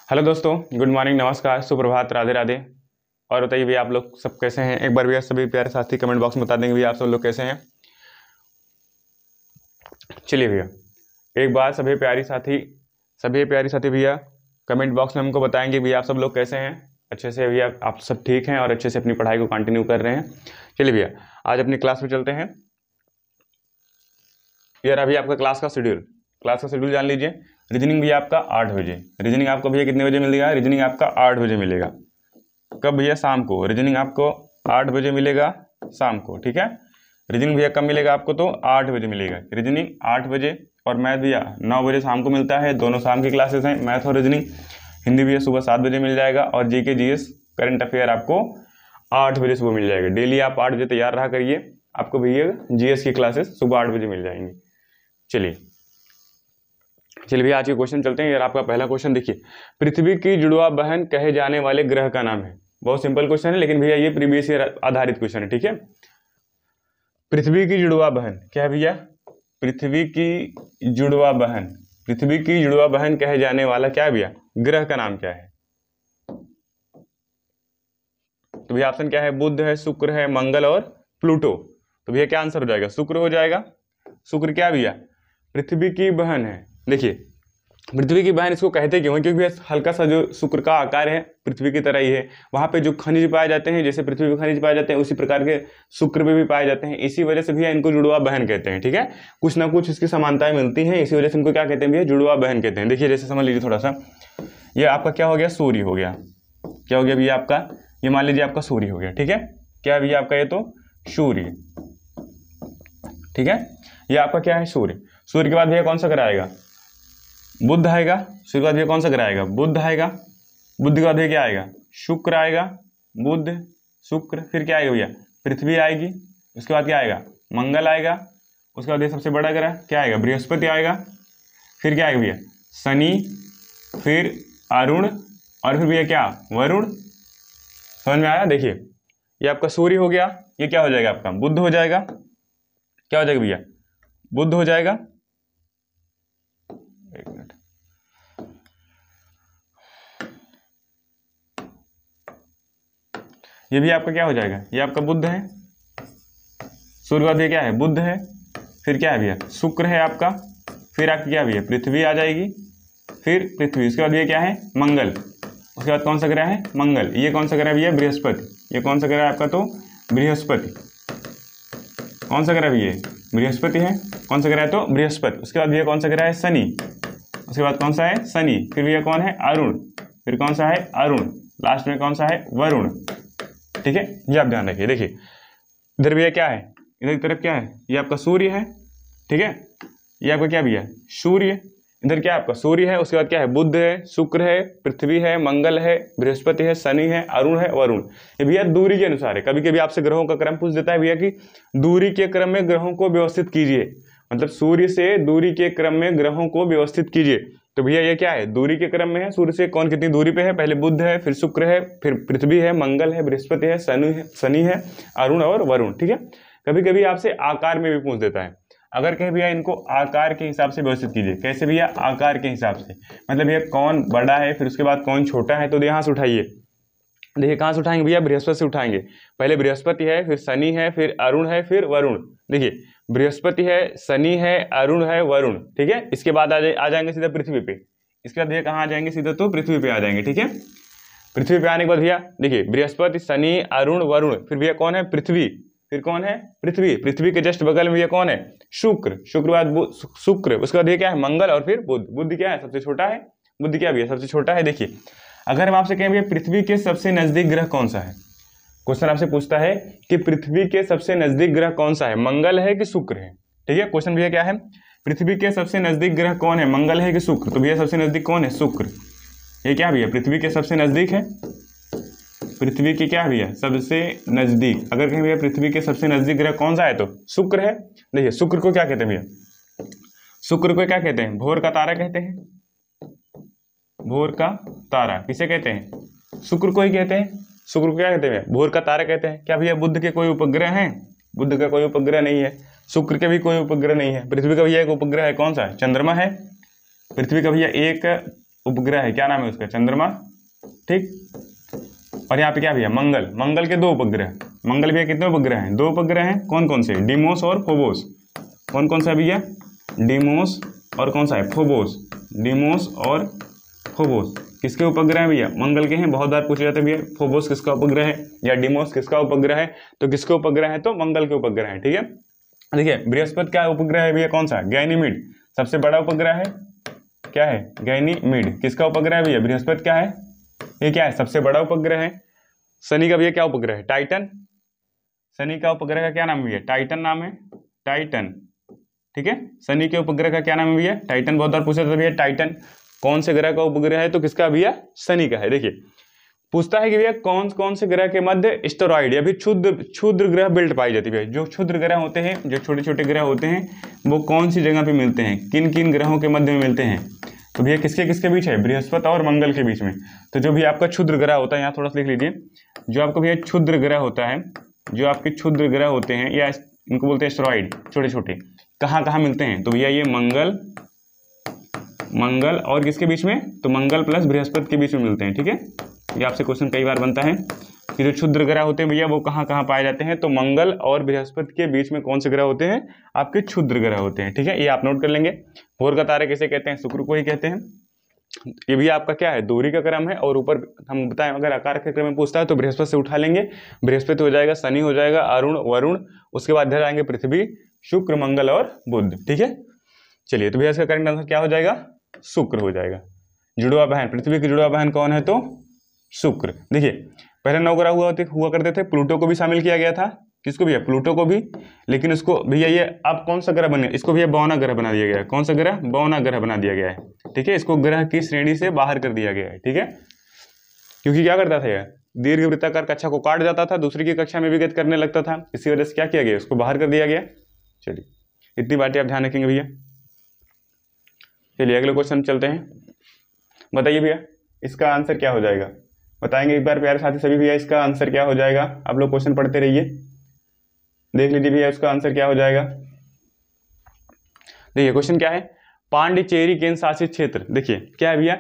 Hello दोस्तों, good morning, नमस्कार, सुप्रभात, राधे राधे। और बताइए भैया आप लोग सब कैसे हैं। एक बार भैया सभी प्यारे साथी कमेंट बॉक्स में बता देंगे भैया आप सब लोग कैसे हैं। चलिए भैया एक बार सभी प्यारी साथी भैया कमेंट बॉक्स में हमको बताएंगे भैया आप सब लोग कैसे हैं। अच्छे से भैया आप सब ठीक हैं और अच्छे से अपनी पढ़ाई को कंटिन्यू कर रहे हैं। चलिए भैया आज अपनी क्लास में चलते हैं। यार अभी आपका क्लास का शेड्यूल जान लीजिए। रीजनिंग भैया आपका 8 बजे। रीजनिंग आपको भैया कितने बजे मिलेगा? रीजनिंग आपका 8 बजे मिलेगा। कब भैया? शाम को। रीजनिंग आपको 8 बजे मिलेगा शाम को, ठीक है। रीजनिंग भैया कब मिलेगा आपको? तो 8 बजे मिलेगा रीजनिंग 8 बजे। और मैथ भैया 9 बजे शाम को मिलता है। दोनों शाम की क्लासेस हैं, मैथ और रीजनिंग। हिंदी भैया सुबह 7 बजे मिल जाएगा। और जीके जीएस करंट अफेयर आपको 8 बजे सुबह मिल जाएगा। डेली आप 8 बजे तैयार रहा करिए, आपको भैया जीएस की क्लासेस सुबह 8 बजे मिल जाएंगी। चलिए भैया आज के क्वेश्चन चलते हैं। यार आपका पहला क्वेश्चन देखिए, पृथ्वी की जुड़वा बहन कहे जाने वाले ग्रह का नाम है। बहुत सिंपल क्वेश्चन है, लेकिन भैया ये प्रीवियस ईयर आधारित क्वेश्चन है, ठीक है। पृथ्वी की जुड़वा बहन क्या है भैया? पृथ्वी की जुड़वा बहन कहे जाने वाला क्या है भैया? ग्रह का नाम क्या है? तो भैया ऑप्शन क्या है? बुध है, शुक्र है, मंगल और प्लूटो। तो भैया क्या आंसर हो जाएगा? शुक्र हो जाएगा। शुक्र क्या भैया? पृथ्वी की बहन है। देखिए पृथ्वी की बहन इसको कहते क्यों है? क्योंकि हल्का सा जो शुक्र का आकार है पृथ्वी की तरह ही है। वहां पे जो खनिज पाए जाते हैं, जैसे पृथ्वी पे खनिज पाए जाते हैं, उसी प्रकार के शुक्र पे भी पाए जाते हैं। इसी वजह से भैया इनको जुड़वा बहन कहते हैं, ठीक है। कुछ ना कुछ इसकी समानताएं मिलती हैं, इसी वजह से इनको क्या कहते हैं भैया? जुड़वा बहन कहते हैं। देखिए जैसे समझ लीजिए थोड़ा सा, ये आपका क्या हो गया? सूर्य हो गया। क्या हो गया भैया आपका? ये मान लीजिए आपका सूर्य हो गया, ठीक है। क्या भैया आपका? ये तो सूर्य, ठीक है। ये आपका क्या है? सूर्य। सूर्य के बाद भैया कौन सा ग्रह आएगा? बुध आएगा। सूर्य के बाद भैया कौन सा ग्रह आएगा? बुध आएगा। बुध के बाद भैया क्या आएगा? शुक्र आएगा। बुध शुक्र, फिर क्या आएगा भैया? पृथ्वी आएगी। उसके बाद क्या आएगा? मंगल आएगा। उसके बाद ये सबसे बड़ा ग्रह क्या आएगा? बृहस्पति आएगा। फिर क्या आएगा भैया? शनि, फिर अरुण, और फिर भैया क्या? वरुण। समझ में आया? देखिए ये आपका सूर्य हो गया। ये क्या हो जाएगा आपका? बुध हो जाएगा। क्या हो जाएगा भैया? बुध हो जाएगा। एक मिनट, ये भी आपका क्या हो जाएगा? ये आपका बुध है। सूर्य बाद क्या है? बुध है। फिर क्या है भैया? शुक्र है आपका। फिर आपकी क्या भैया? पृथ्वी आ जाएगी। फिर पृथ्वी, उसके बाद ये क्या है? मंगल। उसके बाद कौन सा ग्रह है? मंगल। ये कौन सा ग्रह है भैया? बृहस्पति। ये कौन सा ग्रह है आपका? तो बृहस्पति। कौन सा ग्रह भैया? बृहस्पति है। कौन सा ग्रह है? तो बृहस्पति। उसके बाद भैया कौन सा ग्रह है? शनि। उसके बाद कौन सा है? शनि। फिर भैया कौन है? अरुण। फिर कौन सा है? अरुण। लास्ट में कौन सा है? वरुण, ठीक है। ये आप ध्यान रखिए। देखिए इधर भैया क्या है? इधर की तरफ क्या है? ये आपका सूर्य है, ठीक है। ये आपका क्या भैया? सूर्य। इधर क्या आपका? सूर्य है। उसके बाद क्या है? बुध है, शुक्र है, पृथ्वी है, मंगल है, बृहस्पति है, शनि है, अरुण है, वरुण। ये भैया दूरी के अनुसार है। कभी कभी आपसे ग्रहों का क्रम पूछ देता है भैया कि दूरी के क्रम में ग्रहों को व्यवस्थित कीजिए, मतलब सूर्य से दूरी के क्रम में ग्रहों को व्यवस्थित कीजिए। तो भैया ये क्या है? दूरी के क्रम में है। सूर्य से कौन कितनी दूरी पे है? पहले बुध है, फिर शुक्र है, फिर पृथ्वी है, मंगल है, बृहस्पति है, शनि है, अरुण और वरुण, ठीक है। कभी कभी आपसे आकार में भी पूछ देता है। अगर कहे भैया इनको आकार के हिसाब से व्यवस्थित कीजिए। कैसे भैया? आकार के हिसाब से, मतलब भैया कौन बड़ा है, फिर उसके बाद कौन छोटा है। तो यहाँ से उठाइए। देखिए कहाँ से उठाएंगे भैया? बृहस्पति से उठाएंगे। पहले बृहस्पति है, फिर शनि है, फिर अरुण है, फिर वरुण। देखिए बृहस्पति है, शनि है, अरुण है, वरुण, ठीक है। इसके बाद आ जाएंगे सीधा पृथ्वी पे। इसके बाद भैया कहाँ आ जाएंगे? सीधा तो पृथ्वी पे आ जाएंगे, ठीक है। पृथ्वी पे आने के बाद भैया देखिए बृहस्पति, शनि, अरुण, वरुण, फिर भैया कौन है? पृथ्वी। फिर कौन है? पृथ्वी। पृथ्वी के जस्ट बगल में भैया कौन है? शुक्र। शुक्र बाद शुक्र। उसके बाद ये क्या है? मंगल, और फिर बुध। बुध क्या है? सबसे छोटा है। बुध क्या भैया? सबसे छोटा है। देखिए अगर हम आपसे कहें भैया पृथ्वी के सबसे नजदीक ग्रह कौन सा है, क्वेश्चन आपसे पूछता है कि पृथ्वी के सबसे नजदीक ग्रह कौन सा है, मंगल है कि शुक्र है, ठीक है। क्वेश्चन भैया क्या है? पृथ्वी के सबसे नजदीक ग्रह कौन है, मंगल है कि शुक्र? तो भैया सबसे नजदीक कौन है? शुक्र। ये क्या भैया? पृथ्वी के सबसे नजदीक है। पृथ्वी के क्या भैया? सबसे नजदीक। अगर कहें भैया पृथ्वी के सबसे नजदीक ग्रह कौन सा है, तो शुक्र है। देखिए शुक्र को क्या कहते हैं भैया? शुक्र को क्या कहते हैं? भोर का तारा कहते हैं। भोर का तारा किसे कहते हैं? शुक्र को ही कहते हैं। शुक्र को क्या कहते हैं? भोर का तारा कहते हैं। क्या भैया बुध के कोई उपग्रह हैं? बुध का कोई उपग्रह नहीं है। शुक्र के भी कोई उपग्रह नहीं है। पृथ्वी का भैया एक उपग्रह है, कौन सा है? चंद्रमा है। पृथ्वी का भैया एक उपग्रह है, क्या नाम है उसका, चंद्रमा, ठीक। और यहाँ पे क्या भैया, मंगल, मंगल के 2 उपग्रह, मंगल भैया कितने उपग्रह हैं, 2 उपग्रह हैं, कौन कौन से, डिमोस और फोबोस, कौन कौन सा भैया, डिमोस और कौन सा है, फोबोस, डिमोस और फोबोस, किसके उपग्रह हैं भैया, मंगल के हैं। बहुत बार पूछा जाता है भैया फोबोस किसका उपग्रह है या डिमोस किसका उपग्रह है, तो किसके उपग्रह है, तो मंगल के उपग्रह है, ठीक है। देखिए बृहस्पति का उपग्रह है भैया कौन सा, गैनीमीड, सबसे बड़ा उपग्रह है, क्या है, गैनीमीड, किसका उपग्रह है भैया, बृहस्पति का है, ये क्या है, सबसे बड़ा उपग्रह है। शनि का भैया क्या उपग्रह है, टाइटन, शनि का उपग्रह का क्या नाम है भैया, टाइटन नाम है, टाइटन, ठीक है। शनि के उपग्रह का क्या नाम है भैया, टाइटन। बहुत बार पूछा था भैया टाइटन कौन से ग्रह का उपग्रह है, तो किसका भैया, शनि का है। देखिए पूछता है कि भैया कौन कौन से ग्रह के मध्य एस्टेरॉइड या भी क्षुद्र ग्रह बेल्ट पाई जाती है। जो क्षुद्र ग्रह होते हैं, जो छोटे छोटे ग्रह होते हैं, वो कौन सी जगह पे मिलते हैं, किन किन ग्रहों के मध्य में मिलते हैं, तो भैया किसके किसके बीच है, बृहस्पति और मंगल के बीच में। तो जो भी आपका क्षुद्र ग्रह होता है, यहाँ थोड़ा सा लिख लीजिए, जो आपका भैया क्षुद्र ग्रह होता है, जो आपके क्षुद्र ग्रह होते हैं या इनको बोलते हैं एस्टेरॉइड, छोटे छोटे, कहाँ कहाँ मिलते हैं, तो भैया ये मंगल और किसके बीच में, तो मंगल प्लस बृहस्पति के बीच में मिलते हैं, ठीक है। ये आपसे क्वेश्चन कई बार बनता है कि जो क्षुद्र ग्रह होते हैं भैया वो कहाँ कहाँ पाए जाते हैं, तो मंगल और बृहस्पति के बीच में कौन से ग्रह होते हैं, आपके क्षुद्र ग्रह होते हैं, ठीक है। ये आप नोट कर लेंगे। भोर का तारा किसे कहते हैं, शुक्र को ही कहते हैं। ये भी आपका क्या है, दूरी का क्रम है, और ऊपर हम बताएं अगर आकार के क्रम में पूछता है तो बृहस्पति से उठा लेंगे, बृहस्पति हो जाएगा, शनि हो जाएगा, अरुण, वरुण, उसके बाद इधर आएंगे पृथ्वी, शुक्र, मंगल और बुध, ठीक है। चलिए तो भैया इसका करेक्ट आंसर क्या हो जाएगा, शुक्र हो जाएगा। जुड़वा बहन, पृथ्वी की जुड़वा बहन कौन है, तो शुक्र। देखिए पहले 9 ग्रह हुआ करते थे, प्लूटो को भी शामिल किया गया था, किसको भैया, प्लूटो को भी, लेकिन इसको भैया ये अब कौन सा ग्रह बन गया, इसको भैया बौना ग्रह बना दिया गया है। कौन सा ग्रह, बौना ग्रह बना दिया गया है, ठीक है। इसको ग्रह की श्रेणी से बाहर कर दिया गया है, ठीक है, क्योंकि क्या करता था यह, दीर्घ वृत्ताकार कक्षा को काट जाता था, दूसरी की कक्षा में विगत करने लगता था, इसी वजह से क्या किया गया, इसको बाहर कर दिया गया। चलिए इतनी बातें आप ध्यान रखेंगे भैया। चलिए अगले क्वेश्चन चलते हैं। बताइए भैया इसका आंसर क्या हो जाएगा, बताएंगे एक बार प्यारे साथी सभी भैया, इसका आंसर क्या हो जाएगा। आप लोग क्वेश्चन पढ़ते रहिए, देख लीजिए भैया इसका आंसर क्या हो जाएगा। देखिए क्वेश्चन क्या है, पांडिचेरी केंद्र शासित क्षेत्र, देखिए क्या है भैया,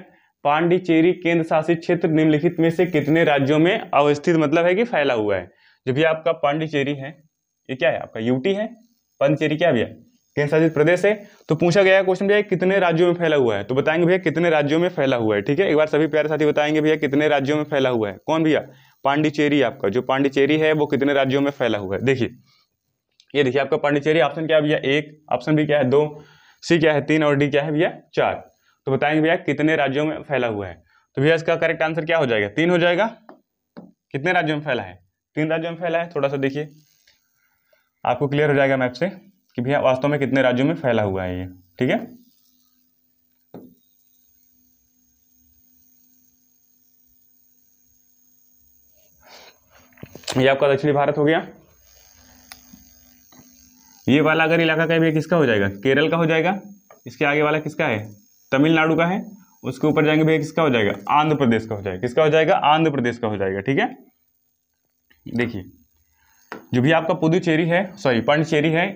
पांडिचेरी केंद्र शासित क्षेत्र निम्नलिखित में से कितने राज्यों में अवस्थित, मतलब है कि फैला हुआ है। जो भी आपका पांडिचेरी है, ये क्या है, आपका यूटी है, पांडिचेरी क्या भैया, केंद्र शासित प्रदेश है। तो पूछा गया है क्वेश्चन भैया कितने राज्यों में फैला हुआ है, तो बताएंगे भैया कितने राज्यों में फैला हुआ है, ठीक है। एक बार सभी प्यारे साथी बताएंगे भैया कितने राज्यों में फैला हुआ है। कौन भैया, पांडिचेरी, आपका जो पांडिचेरी है वो कितने राज्यों में फैला हुआ है। देखिए ये देखिए आपका पांडिचेरी, ऑप्शन क्या है भैया 1, ऑप्शन बी क्या है 2, सी क्या है 3 और डी क्या है भैया 4। तो बताएंगे भैया कितने राज्यों में फैला हुआ है। तो भैया इसका करेक्ट आंसर क्या हो जाएगा, 3 हो जाएगा। कितने राज्यों में फैला है, 3 राज्यों में फैला है। थोड़ा सा देखिए आपको क्लियर हो जाएगा मैप से कि भैया वास्तव में कितने राज्यों में फैला हुआ है ये, ठीक है। ये आपका दक्षिणी भारत हो गया। ये वाला अगर इलाका का भैया किसका हो जाएगा, केरल का हो जाएगा। इसके आगे वाला किसका है, तमिलनाडु का है। उसके ऊपर जाएंगे भैया किसका हो जाएगा, आंध्र प्रदेश का हो जाएगा। किसका हो जाएगा, आंध्र प्रदेश का हो जाएगा, ठीक है। देखिए जो भी आपका पुदुचेरी है, सॉरी पांडिचेरी है,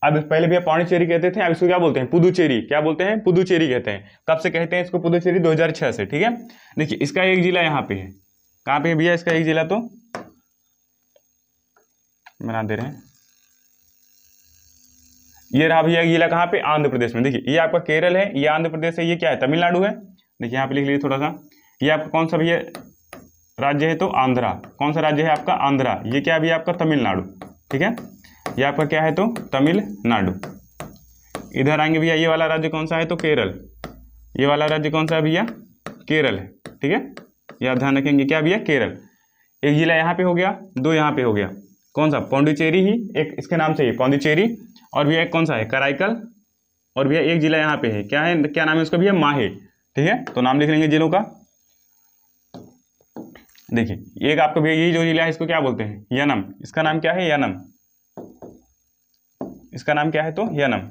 अब पहले भैया पांडिचेरी कहते थे, अब इसको क्या बोलते हैं, पुदुचेरी। क्या बोलते हैं, पुदुचेरी कहते हैं। कब से कहते हैं इसको पुदुचेरी, 2006 से, ठीक है। देखिए इसका एक जिला यहाँ पे है, कहाँ पे है भैया इसका एक जिला, तो बना दे रहे हैं, ये रहा भैया जिला कहाँ पे, आंध्र प्रदेश में। देखिए ये आपका केरल है, ये आंध्र प्रदेश है, ये क्या है, तमिलनाडु है। देखिए यहाँ पे लिख लीजिए थोड़ा सा, ये आपका कौन सा भैया राज्य है, तो आंध्रा। कौन सा राज्य है आपका, आंध्रा। ये क्या है भैया आपका तमिलनाडु, ठीक है। ये आपका क्या है, तो तमिलनाडु। इधर आएंगे भैया, ये वाला राज्य कौन सा है, तो केरल। ये वाला राज्य कौन सा है भैया, केरल है, ठीक है। ये आप ध्यान रखेंगे, क्या भैया, केरल। एक जिला यहाँ पे हो गया, 2 यहाँ पे हो गया। कौन सा, पौंडीचेरी ही एक इसके नाम से ही पौंडीचेरी, और भैया एक कौन सा है, कराईकल, और भैया एक जिला यहाँ पे है, क्या है, क्या नाम है उसका भैया, माहे, ठीक है। तो नाम लिख लेंगे जिलों का। देखिए एक आपका भैया ये जो जिला है इसको क्या बोलते हैं, यनम। इसका नाम क्या है, यनम। इसका नाम क्या है, तो यनम।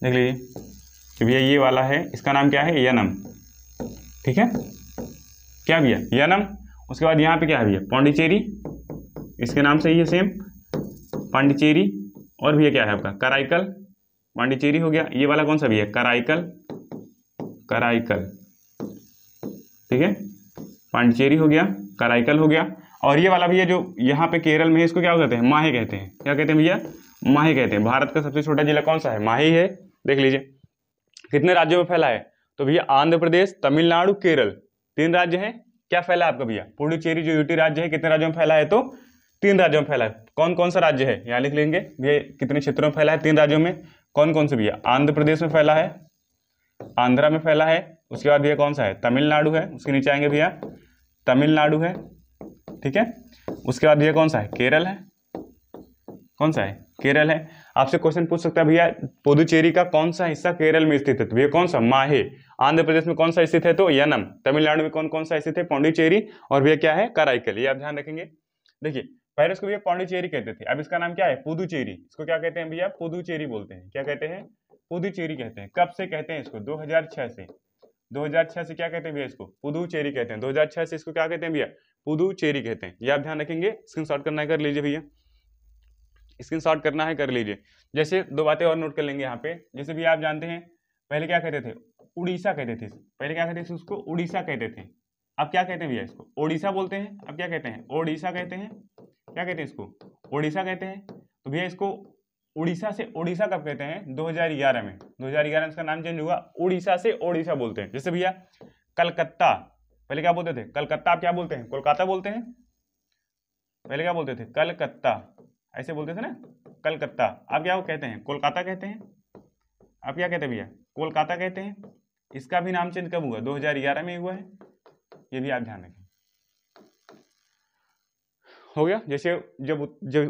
देख लीजिए कि भैया ये वाला है, इसका नाम क्या है, यनम, ठीक है। क्या भैया, यनम। उसके बाद यहाँ पे क्या है भैया, पौंडीचेरी, इसके नाम से ही है सेम, पांडिचेरी। और भैया क्या है आपका, कराईकल, पांडिचेरी हो गया। ये वाला कौन सा भैया, कराईकल, कराईकल, ठीक है, पांडिचेरी हो गया, कराईकल हो गया। और ये वाला भैया जो यहाँ पे केरल में है इसको क्या कहते हैं, माहे कहते हैं। क्या कहते हैं भैया, माहे कहते हैं। भारत का सबसे छोटा जिला कौन सा है, माहे है। देख लीजिए कितने राज्यों में फैला है, तो भैया आंध्र प्रदेश, तमिलनाडु, केरल, 3 राज्य हैं। क्या फैला है आपका भैया, पुडुचेरी जो यूटी राज्य है कितने राज्यों में फैला है, तो 3 राज्यों में फैला है। कौन कौन सा राज्य है, यहाँ लिख लेंगे भैया कितने क्षेत्रों में फैला है, 3 राज्यों में। कौन कौन से भैया, आंध्र प्रदेश में फैला है, आंध्रा में फैला है। उसके बाद भैया कौन सा है, तमिलनाडु है, उसके नीचे आएंगे भैया तमिलनाडु है, ठीक है। उसके बाद भैया कौन सा है, केरल है। कौन सा है, केरल है। आपसे क्वेश्चन पूछ सकता है भैया पुडुचेरी का कौन सा हिस्सा केरल में स्थित है, तो भैया कौन सा, माहे। आंध्र प्रदेश में कौन सा स्थित है, तो यनम। तमिलनाडु में कौन कौन सा स्थित है, पौंडीचेरी। और भैया क्या है, कराईकल। ये आप ध्यान रखेंगे। देखिए पहले इसको भैया पौंडीचेरी कहते थे, अब इसका नाम क्या है, पुदुचेरी। इसको क्या कहते हैं भैया, पुदुचेरी बोलते हैं। क्या कहते हैं, पुदुचेरी कहते हैं। कब से कहते हैं इसको, 2006 से। 2006 से क्या कहते हैं भैया इसको, पुदुचेरी कहते हैं। 2006 से इसको क्या कहते हैं भैया, पुदुचेरी कहते हैं। ये आप ध्यान रखेंगे, स्क्रीनशॉट करना है कर लीजिए भैया, स्क्रीनशॉट करना है कर लीजिए। जैसे 2 बातें और नोट कर लेंगे यहाँ पे। जैसे भी आप जानते हैं पहले क्या कहते थे, उड़ीसा कहते थे। पहले क्या कहते थे उसको, उड़ीसा कहते थे। अब क्या कहते हैं भैया इसको, ओडिशा बोलते हैं। अब क्या कहते हैं, ओडिशा कहते हैं। क्या कहते हैं इसको, ओडिशा कहते हैं। तो भैया इसको उड़ीसा से ओडिशा कब कहते हैं, 2011 में। 2011 में इसका नाम चेंज हुआ, उड़ीसा से ओडिशा बोलते हैं। जैसे भैया कलकत्ता, पहले क्या बोलते थे, कलकत्ता। आप क्या बोलते हैं, कोलकाता बोलते हैं। पहले क्या बोलते थे, कलकत्ता, ऐसे बोलते थे ना, कलकत्ता। आप क्या कहते हैं, कोलकाता कहते हैं। आप क्या कहते हैं भैया, कोलकाता कहते हैं। इसका भी नाम चेंज कब हुआ, 2011 में हुआ है। ये भी आप ध्यान रखें। हो गया। जैसे जब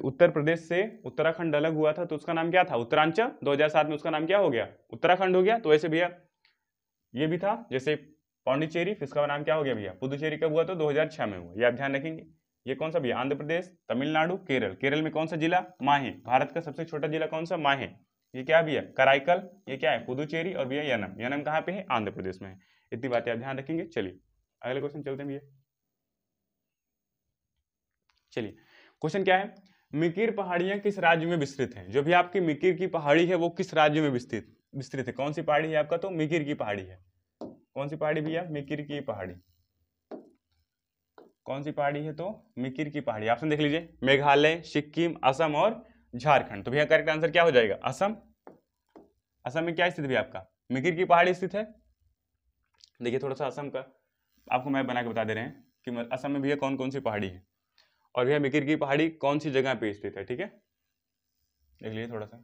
उत्तर प्रदेश से उत्तराखंड अलग हुआ था तो उसका नाम क्या था, उत्तरांचल। 2007 में उसका नाम क्या हो गया, उत्तराखंड हो गया। तो ऐसे भैया ये भी था, जैसे पौंडीचेरी, इसका नाम क्या हो गया भैया, पुदुचेरी। कब हुआ, तो 2006 में हुआ। ये आप ध्यान रखेंगे। ये कौन सा भैया, आंध्र प्रदेश, तमिलनाडु, केरल। केरल में कौन सा जिला, माहे। भारत का सबसे छोटा जिला कौन सा, माहे। ये क्या भैया, कराईकल। ये क्या है, पुदुचेरी। और भैया यनम। यनम कहाँ पे है, आंध्र प्रदेश में है। इतनी बातें आप ध्यान रखेंगे। चलिए अगले क्वेश्चन चलते हैं भैया। चलिए क्वेश्चन क्या है, मिकिर पहाड़ियां किस राज्य में विस्तृत हैं। जो भी आपकी मिकिर की पहाड़ी है वो किस राज्य में विस्तृत है। कौन सी पहाड़ी है आपका, तो मिकिर की पहाड़ी है। कौन सी पहाड़ी भैया, मिकिर की पहाड़ी। कौन सी पहाड़ी है, तो मिकिर की पहाड़ी। ऑप्शन देख लीजिए, मेघालय, सिक्किम, असम और झारखंड। तो भैया करेक्ट आंसर क्या हो जाएगा, असम। असम में क्या स्थित है आपका, मिकिर की पहाड़ी स्थित है। देखिए थोड़ा सा असम का आपको मैप बना के बता दे रहे हैं कि असम में भैया कौन कौन सी पहाड़ी है और भैया मिकिर की पहाड़ी कौन सी जगह पे स्थित है। ठीक है, देख लीजिए थोड़ा सा।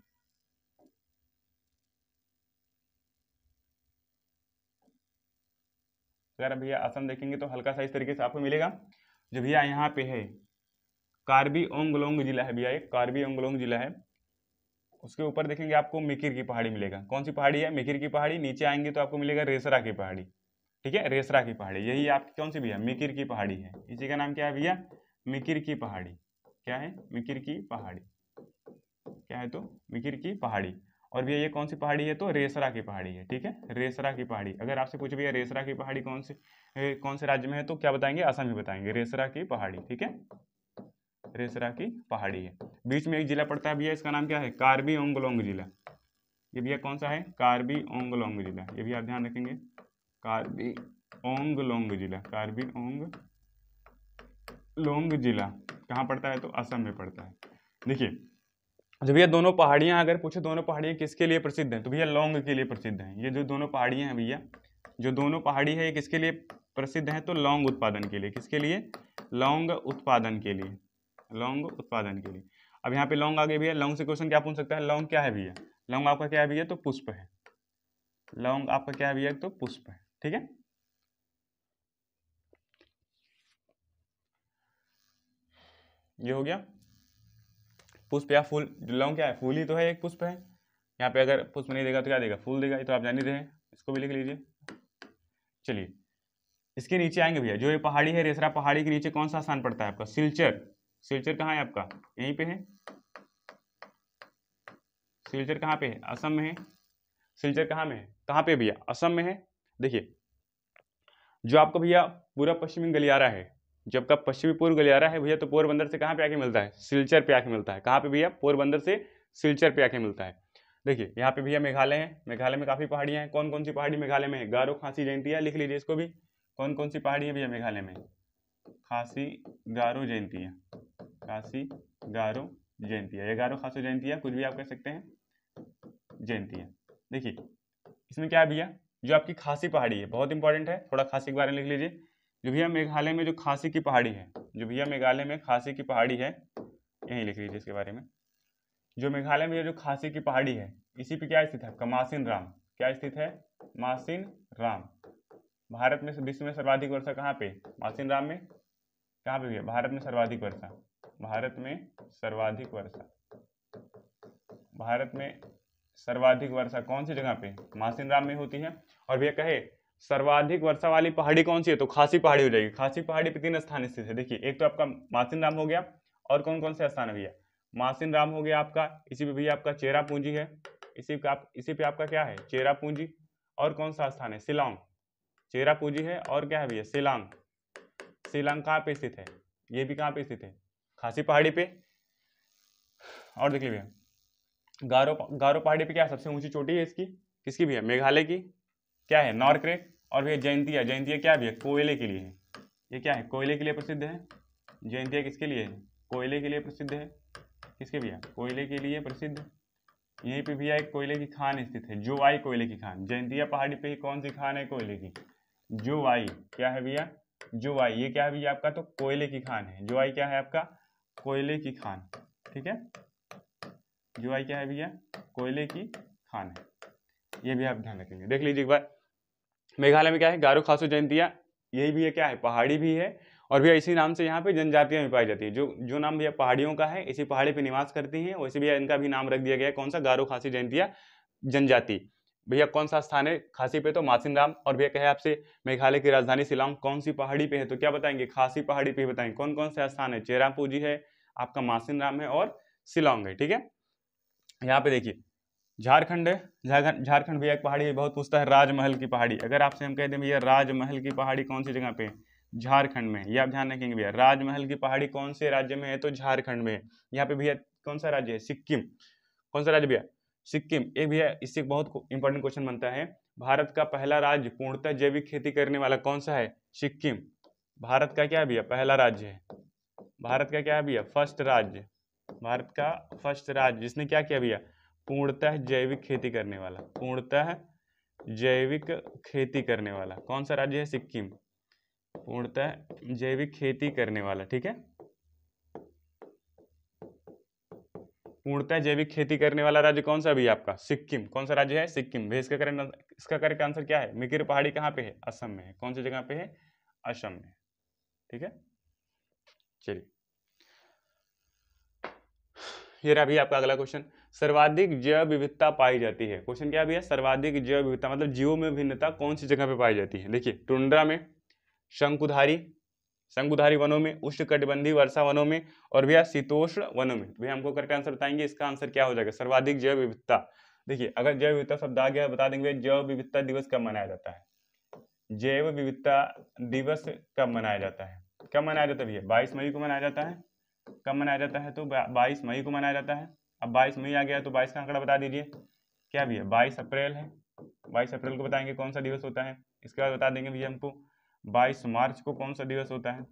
अगर अब भैया असम देखेंगे तो हल्का सा इस तरीके से आपको मिलेगा। जो भैया यहाँ पे है कार्बी ओंगलोंग जिला है भैया, एक कार्बी ओंगलोंग जिला है। उसके ऊपर देखेंगे आपको मिकिर की पहाड़ी मिलेगा। कौन सी पहाड़ी है, मिकिर की पहाड़ी। नीचे आएंगे तो आपको मिलेगा रेसरा की पहाड़ी। ठीक है, रेसरा की पहाड़ी, यही आपकी कौन सी भैया, मिकिर की पहाड़ी है। इसी का नाम क्या है भैया, मिकिर की पहाड़ी। क्या है, मिकिर की पहाड़ी। क्या है, तो मिकिर की पहाड़ी। और भैया ये कौन सी पहाड़ी है, तो रेसरा की पहाड़ी है। ठीक है, रेसरा की पहाड़ी। अगर आपसे पूछे भैया रेसरा की पहाड़ी कौन से राज्य में है, तो क्या बताएंगे, असम ही बताएंगे, रेसरा की पहाड़ी। ठीक है, रेसरा की पहाड़ी है। बीच में एक जिला पड़ता है भैया, इसका नाम क्या है, कार्बी ओंगलोंग जिला। ये भैया कौन सा है, कार्बी ओंगलोंग जिला। ये भी आप ध्यान रखेंगे, कार्बी ओंगलोंग जिला। कार्बी ओंगलोंग जिला कहाँ पड़ता है, तो असम में पड़ता है। देखिए जब भैया दोनों पहाड़ियां अगर पूछे, दोनों पहाड़ियां किसके लिए प्रसिद्ध हैं, तो भैया लौंग के लिए प्रसिद्ध हैं। ये जो दोनों पहाड़ियां हैं भैया, जो दोनों पहाड़ी है ये किसके लिए प्रसिद्ध हैं, तो लौंग उत्पादन के लिए। किसके लिए, लौंग उत्पादन के लिए। लौंग उत्पादन के लिए। अब यहाँ पे लौंग आ गए भैया। लौंग से क्वेश्चन क्या पूछ सकता है, लौंग क्या है भैया, लौंग आपका क्या है भैया, तो पुष्प है। लौंग आपका क्या है भैया, तो पुष्प है। ठीक है, ये हो गया पुष्प या फूल। लौंग क्या है, फूल ही तो है, एक पुष्प है। यहाँ पे अगर पुष्प नहीं देगा तो क्या देगा, फूल देगा। ये तो आप जान ही रहे हैं, इसको भी लिख लीजिए। चलिए इसके नीचे आएंगे भैया, जो ये पहाड़ी है रेसरा पहाड़ी के नीचे कौन सा स्थान पड़ता है आपका, सिलचर। सिलचर कहाँ है आपका, यहीं पे है। सिलचर कहाँ पे है, असम में है। सिलचर कहाँ में है, कहाँ पे भैया, असम में है। देखिए जो आपका भैया पूरा पश्चिमी गलियारा है, जब का पश्चिमी पूर्व गलियारा है भैया, तो पोरबंदर से कहाँ पे आके मिलता है, सिलचर पे आके मिलता है। कहाँ पे भैया, पोरबंदर से सिलचर पे आके मिलता है। देखिए यहाँ पे भैया मेघालय है, मेघालय में काफ़ी पहाड़ियाँ हैं। कौन कौन सी पहाड़ी मेघालय में है? गारो, खासी, जयंतिया, लिख लीजिए इसको भी। कौन कौन सी पहाड़ी है भैया मेघालय में? खासी, गारो, जयंतिया, खासी, गारो, जयंतिया, या गारो, खासी, जयंतिया, कुछ भी आप कह सकते हैं, जयंतिया। देखिए इसमें क्या है भैया, जो आपकी खासी पहाड़ी है बहुत इंपॉर्टेंट है, थोड़ा खासी के बारे में लिख लीजिए। जो भैया मेघालय में जो खासी की पहाड़ी है, जो भैया मेघालय में खासी की पहाड़ी है, यहीं लिख लीजिए इसके बारे में। जो मेघालय में जो खासी की पहाड़ी है, इसी पे क्या स्थित है आपका? मासिन राम। क्या स्थित है? मासिन राम। भारत में विश्व में सर्वाधिक वर्षा कहाँ पे? मासिन राम में। कहाँ पे भैया? भारत में सर्वाधिक वर्षा, भारत में सर्वाधिक वर्षा, भारत में सर्वाधिक वर्षा कौन सी जगह पे? मासिन राम में होती है। और भैया कहे सर्वाधिक वर्षा वाली पहाड़ी कौन सी है? तो खासी पहाड़ी हो जाएगी। खासी पहाड़ी पे 3 स्थान स्थित है। देखिए एक तो आपका मासिन राम हो गया, और कौन कौन से स्थान है भैया? मासिन राम हो गया आपका, इसी पे भैया आपका चेरापूंजी है, इसी पे आपका क्या है? चेरापूंजी। और कौन सा स्थान है? शिलांग। चेरापूंजी है और क्या है भैया? शिलांग। शिलांग कहाँ पे स्थित है? ये भी कहाँ पे स्थित है? खासी पहाड़ी पे। और देख लीजिए गारो पहाड़ी पे क्या सबसे ऊंची चोटी है इसकी? किसकी भैया? मेघालय की। क्या है? नॉर्क्रेक। और भैया जयंतिया, जयंतिया क्या भैया? कोयले के लिए है। ये क्या है? कोयले के लिए प्रसिद्ध है। जयंतिया किसके लिए है? कोयले के लिए प्रसिद्ध है। किसके भैया? कोयले के लिए प्रसिद्ध। यहीं पे भैया एक कोयले की खान स्थित है, जोवाई कोयले की खान। जयंतिया पहाड़ी पे ही कौन सी खान है? कोयले की, जोवाई। क्या है भैया? जोवाई। ये क्या है भैया आपका? तो कोयले की खान है। जोवाई क्या है आपका? कोयले की खान। ठीक है, जोवाई क्या है भैया? कोयले की खान है। ये भी आप ध्यान रखेंगे। देख लीजिए एक बार, मेघालय में क्या है? गारो, खासो, जयंतिया, यही भी है, क्या है? पहाड़ी भी है। और भैया इसी नाम से यहाँ पे जनजातियां भी पाई जाती है। जो नाम भैया पहाड़ियों का है, इसी पहाड़ी पे निवास करती हैं, वैसे भैया इनका भी नाम रख दिया गया है। कौन सा? गारो, खासी, जयंतिया जनजाति। भैया कौन सा स्थान है खासी पे? तो मासिन राम। और भैया कहे आपसे मेघालय की राजधानी शिलांग कौन सी पहाड़ी पे है? तो क्या बताएंगे? खासी पहाड़ी पे बताएंगे। कौन कौन से स्थान है? चेरापूंजी है, आपका मासिन राम है, और शिलांग है। ठीक है, यहाँ पे देखिए झारखंड है। झारखंड भैया एक पहाड़ी है, बहुत पूछता है, राजमहल की पहाड़ी। अगर आपसे हम कह दें भैया राजमहल की पहाड़ी कौन सी जगह पे? झारखंड में। ये आप ध्यान रखेंगे भैया, राजमहल की पहाड़ी कौन से राज्य में है? तो झारखंड में। यहाँ पे भैया कौन सा राज्य है? सिक्किम। कौन सा राज्य भैया? सिक्किम। एक भैया इससे बहुत इंपॉर्टेंट क्वेश्चन बनता है, भारत का पहला राज्य पूर्णतः जैविक खेती करने वाला कौन सा है? सिक्किम। भारत का क्या है भैया? पहला राज्य है। भारत का क्या है भैया? फर्स्ट राज्य। भारत का फर्स्ट राज्य जिसने क्या किया भैया? पूर्णतः जैविक खेती करने वाला। पूर्णतः जैविक खेती करने वाला कौन सा राज्य है? सिक्किम। पूर्णतः जैविक खेती करने वाला। ठीक है, पूर्णतः जैविक खेती करने वाला राज्य कौन सा भी? आपका सिक्किम। कौन सा राज्य है? सिक्किम। इसका करेक्ट आंसर क्या है? मिकिर पहाड़ी कहाँ पे है? असम में है। कौन सी जगह पे है? असम में। ठीक है, चलिए ये रहा भी आपका अगला क्वेश्चन। सर्वाधिक जैव विविधता पाई जाती है। क्वेश्चन क्या भी है? सर्वाधिक जैव विविधता मतलब जीवों में भिन्नता कौन सी जगह पे पाई जाती है? देखिए टुंड्रा में, शंकुधारी वनों में, उष्णकटिबंधीय वर्षा वनों में, और भैया शीतोष्ण वनों में। भैया हमको करेक्ट आंसर बताएंगे, इसका आंसर क्या हो जाएगा? सर्वाधिक जैव विविधता। देखिए अगर जैव विविधता शब्द आ गया बता देंगे जैव विविधता दिवस कब मनाया जाता है? जैव विविधता दिवस कब मनाया जाता है? कब मनाया जाता है भैया? 22 मई को मनाया जाता है। कब मनाया जाता है? तो 22 मई को मनाया जाता है। अब 22 मई आ गया तो 22 का आंकड़ा बता दीजिए। क्या भैया? 22 अप्रैल है। 22 अप्रैल को बताएंगे कौन सा दिवस होता है। इसके बाद बता देंगे भैया हमको 22 मार्च को कौन सा दिवस होता है।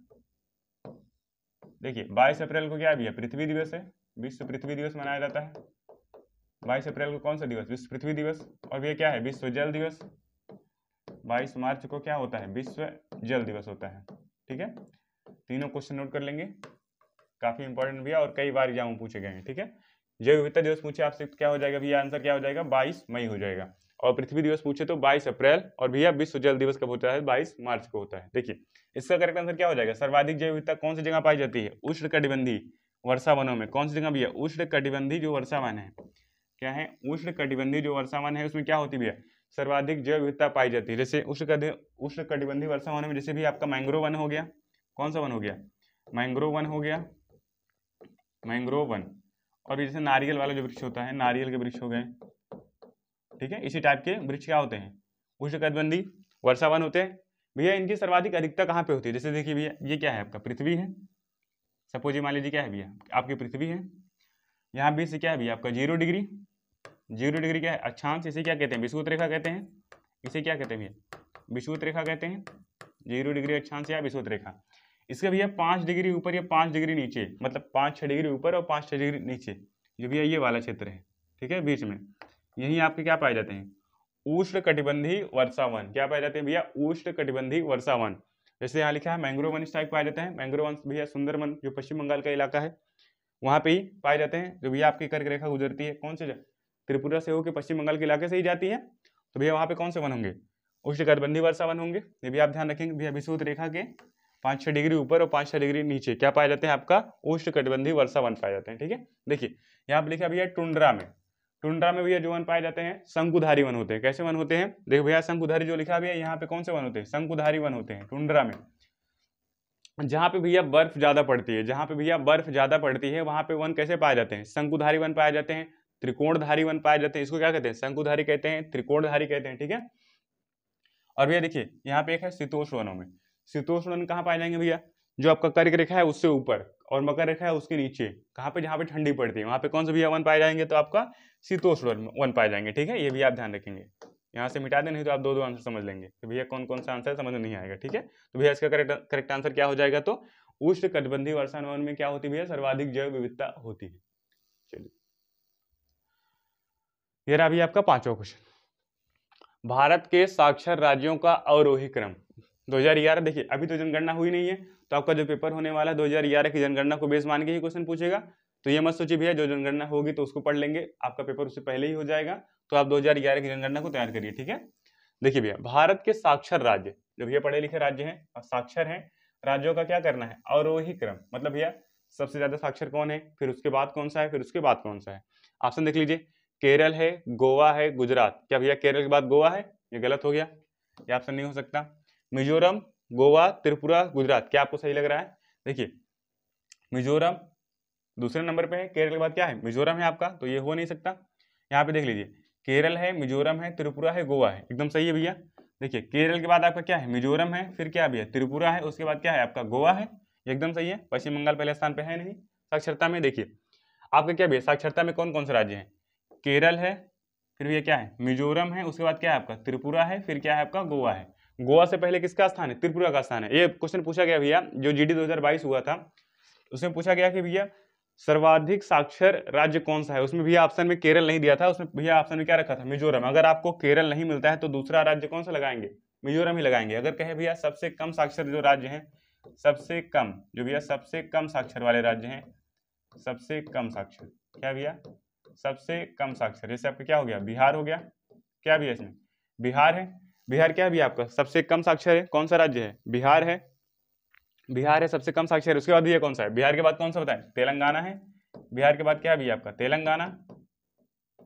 देखिए 22 अप्रैल को क्या है भैया? पृथ्वी दिवस है, विश्व पृथ्वी दिवस मनाया जाता है। 22 अप्रैल को कौन सा दिवस? विश्व पृथ्वी दिवस। और भैया क्या है? विश्व जल दिवस। 22 मार्च को क्या होता है? विश्व जल दिवस होता है। ठीक है, तीनों क्वेश्चन नोट कर लेंगे, काफी इंपॉर्टेंट भी है और कई बार एग्जाम में पूछे गए हैं। ठीक है, जैव विविधता दिवस पूछे आपसे क्या हो जाएगा भैया? आंसर क्या हो जाएगा? 22 मई हो जाएगा। और पृथ्वी दिवस पूछे तो 22 अप्रैल। और भैया विश्व जल दिवस कब होता है? 22 मार्च को होता है। देखिए इसका करेक्ट आंसर क्या हो जाएगा? सर्वाधिक जैव विविधता कौन सी जगह पाई जाती है? उष्णकटिबंधीय वर्षा वनों में। कौन सी जगह भैया? उष्णकटिबंधीय जो वर्षा वन है, क्या है? उष्णकटिबंधीय जो वर्षा वन है उसमें क्या होती है भैया? सर्वाधिक जैव विविधता पाई जाती है। जैसे उष्णकटिबंधीय वर्षा वनों में जैसे भी आपका मैंग्रोव वन हो गया। कौन सा वन हो गया? मैंग्रोव वन हो गया, मैंग्रोव वन। और जैसे नारियल वाला जो वृक्ष होता है, नारियल के वृक्ष हो गए। ठीक है, इसी टाइप के वृक्ष क्या होते हैं? उष्णकटिबंधीय वर्षा वन होते हैं। भैया इनकी सर्वाधिक अधिकता कहाँ पे होती है? जैसे देखिए भैया ये क्या है? आपका पृथ्वी है। सपोज ये मान लीजिए क्या है भैया? आपकी पृथ्वी है। यहाँ बीच से क्या है भैया? आपका 0 डिग्री। 0 डिग्री क्या है, अक्षांश, इसे क्या कहते हैं, विषुवत रेखा कहते हैं। इसे क्या कहते हैं भैया, विषुवत रेखा कहते हैं। 0 डिग्री अक्षांश या विषुवत रेखा। इसका भैया 5 डिग्री ऊपर या 5 डिग्री नीचे, मतलब 5-6 डिग्री ऊपर और 5-6 डिग्री नीचे, जो भैया ये वाला क्षेत्र है, ठीक है, बीच में, यही आपके क्या पाए जाते हैं, उष्ण कटिबंधी वर्षावन। क्या पाए जाते हैं भैया, उष्ण कटिबंधी वर्षावन। जैसे यहाँ लिखा है मैंग्रोव वन इस टाइप पाया जाता है। मैंग्रोव वन भैया सुंदरवन जो पश्चिम बंगाल का इलाका है वहाँ पे ही पाए जाते हैं। जो भैया आपकी कर्क रेखा गुजरती है कौन से, त्रिपुरा से होकर पश्चिम बंगाल के इलाके से ही जाती है, तो भैया वहाँ पे कौन से वन होंगे, उष्ण कटिबंधी वर्षा वन होंगे। ये भी आप ध्यान रखेंगे भैया, विषुवत रेखा के 5-6 डिग्री ऊपर और 5-6 डिग्री नीचे क्या पाए जाते हैं, आपका उष्ण कटिबंधी वर्षा वन पाए जाते हैं। ठीक है, देखिए यहाँ पे लिखा भैया टुंड्रा में। टुंड्रा में भैया जो वन पाए जाते हैं शंकुधारी वन होते हैं। कैसे वन होते हैं, देखो भैया शंकुधारी जो लिखा भैया, यहाँ पे कौन से वन होते हैं, शंकुधारी वन होते हैं टुंड्रा में। जहाँ पे भैया बर्फ ज्यादा पड़ती है, जहाँ पे भैया बर्फ ज्यादा पड़ती है वहां पे वन कैसे पाए जाते हैं, शंकुधारी वन पाए जाते हैं, त्रिकोणधारी वन पाए जाते हैं। इसको क्या कहते हैं, शंकुधारी कहते हैं, त्रिकोणधारी कहते हैं। ठीक है, और भैया देखिए यहाँ पे एक है शीतोष्ण वनों में। शीतोष्ण वन कहाँ पाए जाएंगे भैया, जो आपका कर्क रेखा है उससे ऊपर और मकर रेखा है उसके नीचे, कहाँ पे, जहाँ पे ठंडी पड़ती है वहां पे कौन से भैया वन पाए जाएंगे, तो आपका शीतोष्ण वन पाए जाएंगे। ठीक है, ये भी आप ध्यान रखेंगे। यहाँ से मिटा दें, नहीं तो आप दो आंसर समझ लेंगे कि भैया कौन कौन सा आंसर समझ में नहीं आएगा। ठीक है, तो भैया इसका करेक्ट आंसर क्या हो जाएगा, तो उष्ण कटिबंधी वर्षावन वन में क्या होती है भैया, सर्वाधिक जैव विविधता होती है। चलिए, ये रहा अभी आपका 5वां क्वेश्चन। भारत के साक्षर राज्यों का अवरोही क्रम 2011। देखिए अभी तो जनगणना हुई नहीं है, तो आपका जो पेपर होने वाला है 2011 की जनगणना को बेस मान के ही क्वेश्चन पूछेगा। तो ये मत सोचिए भैया जो जनगणना होगी तो उसको पढ़ लेंगे, आपका पेपर उससे पहले ही हो जाएगा। तो आप 2011 की जनगणना को तैयार करिए। ठीक है, देखिए भैया भारत के साक्षर राज्य, जो भैया पढ़े लिखे राज्य हैं और साक्षर हैं, राज्यों का क्या करना है, अवरोही क्रम। मतलब भैया सबसे ज्यादा साक्षर कौन है, फिर उसके बाद कौन सा है, फिर उसके बाद कौन सा है। ऑप्शन देख लीजिए, केरल है, गोवा है, गुजरात। क्या भैया केरल के बाद गोवा है, ये गलत हो गया, ये ऑप्शन नहीं हो सकता। मिजोरम, गोवा, त्रिपुरा, गुजरात, क्या आपको सही लग रहा है। देखिए मिजोरम दूसरे नंबर पे है, केरल के बाद क्या है, मिजोरम है आपका, तो ये हो नहीं सकता। यहाँ पे देख लीजिए, केरल है, मिजोरम है, त्रिपुरा है, गोवा है, एकदम सही है भैया। देखिए केरल के बाद आपका क्या है, मिजोरम है, फिर क्या भैया त्रिपुरा है, उसके बाद क्या है आपका गोवा है, एकदम सही है। पश्चिम बंगाल पहले स्थान पे है नहीं साक्षरता में। देखिए आपका क्या भैया साक्षरता में कौन कौन से राज्य है, केरल है, फिर भैया क्या है मिजोरम है, उसके बाद क्या है आपका त्रिपुरा है, फिर क्या है आपका गोवा है। गोवा से पहले किसका स्थान है, त्रिपुरा का स्थान है। ये क्वेश्चन पूछा गया भैया, जो जीडी 2022 हुआ था उसमें पूछा गया कि भैया सर्वाधिक साक्षर राज्य कौन सा है। उसमें भैया ऑप्शन में केरल नहीं दिया था, उसमें भैया ऑप्शन में क्या रखा था, मिजोरम। अगर आपको केरल नहीं मिलता है तो दूसरा राज्य कौन सा लगाएंगे, मिजोरम ही लगाएंगे। अगर कहे भैया सबसे कम साक्षर जो राज्य हैं, सबसे कम जो भैया सबसे कम साक्षर वाले राज्य हैं, सबसे कम साक्षर, क्या भैया सबसे कम साक्षर, जैसे आपका क्या हो गया, बिहार हो गया। क्या भैया इसमें बिहार है, बिहार क्या है भैया आपका सबसे कम साक्षर है, कौन सा राज्य है, बिहार है, बिहार है सबसे कम साक्षर। उसके बाद भैया कौन सा है, बिहार के बाद कौन सा बताएं, तेलंगाना है। बिहार के बाद क्या है भैया आपका तेलंगाना,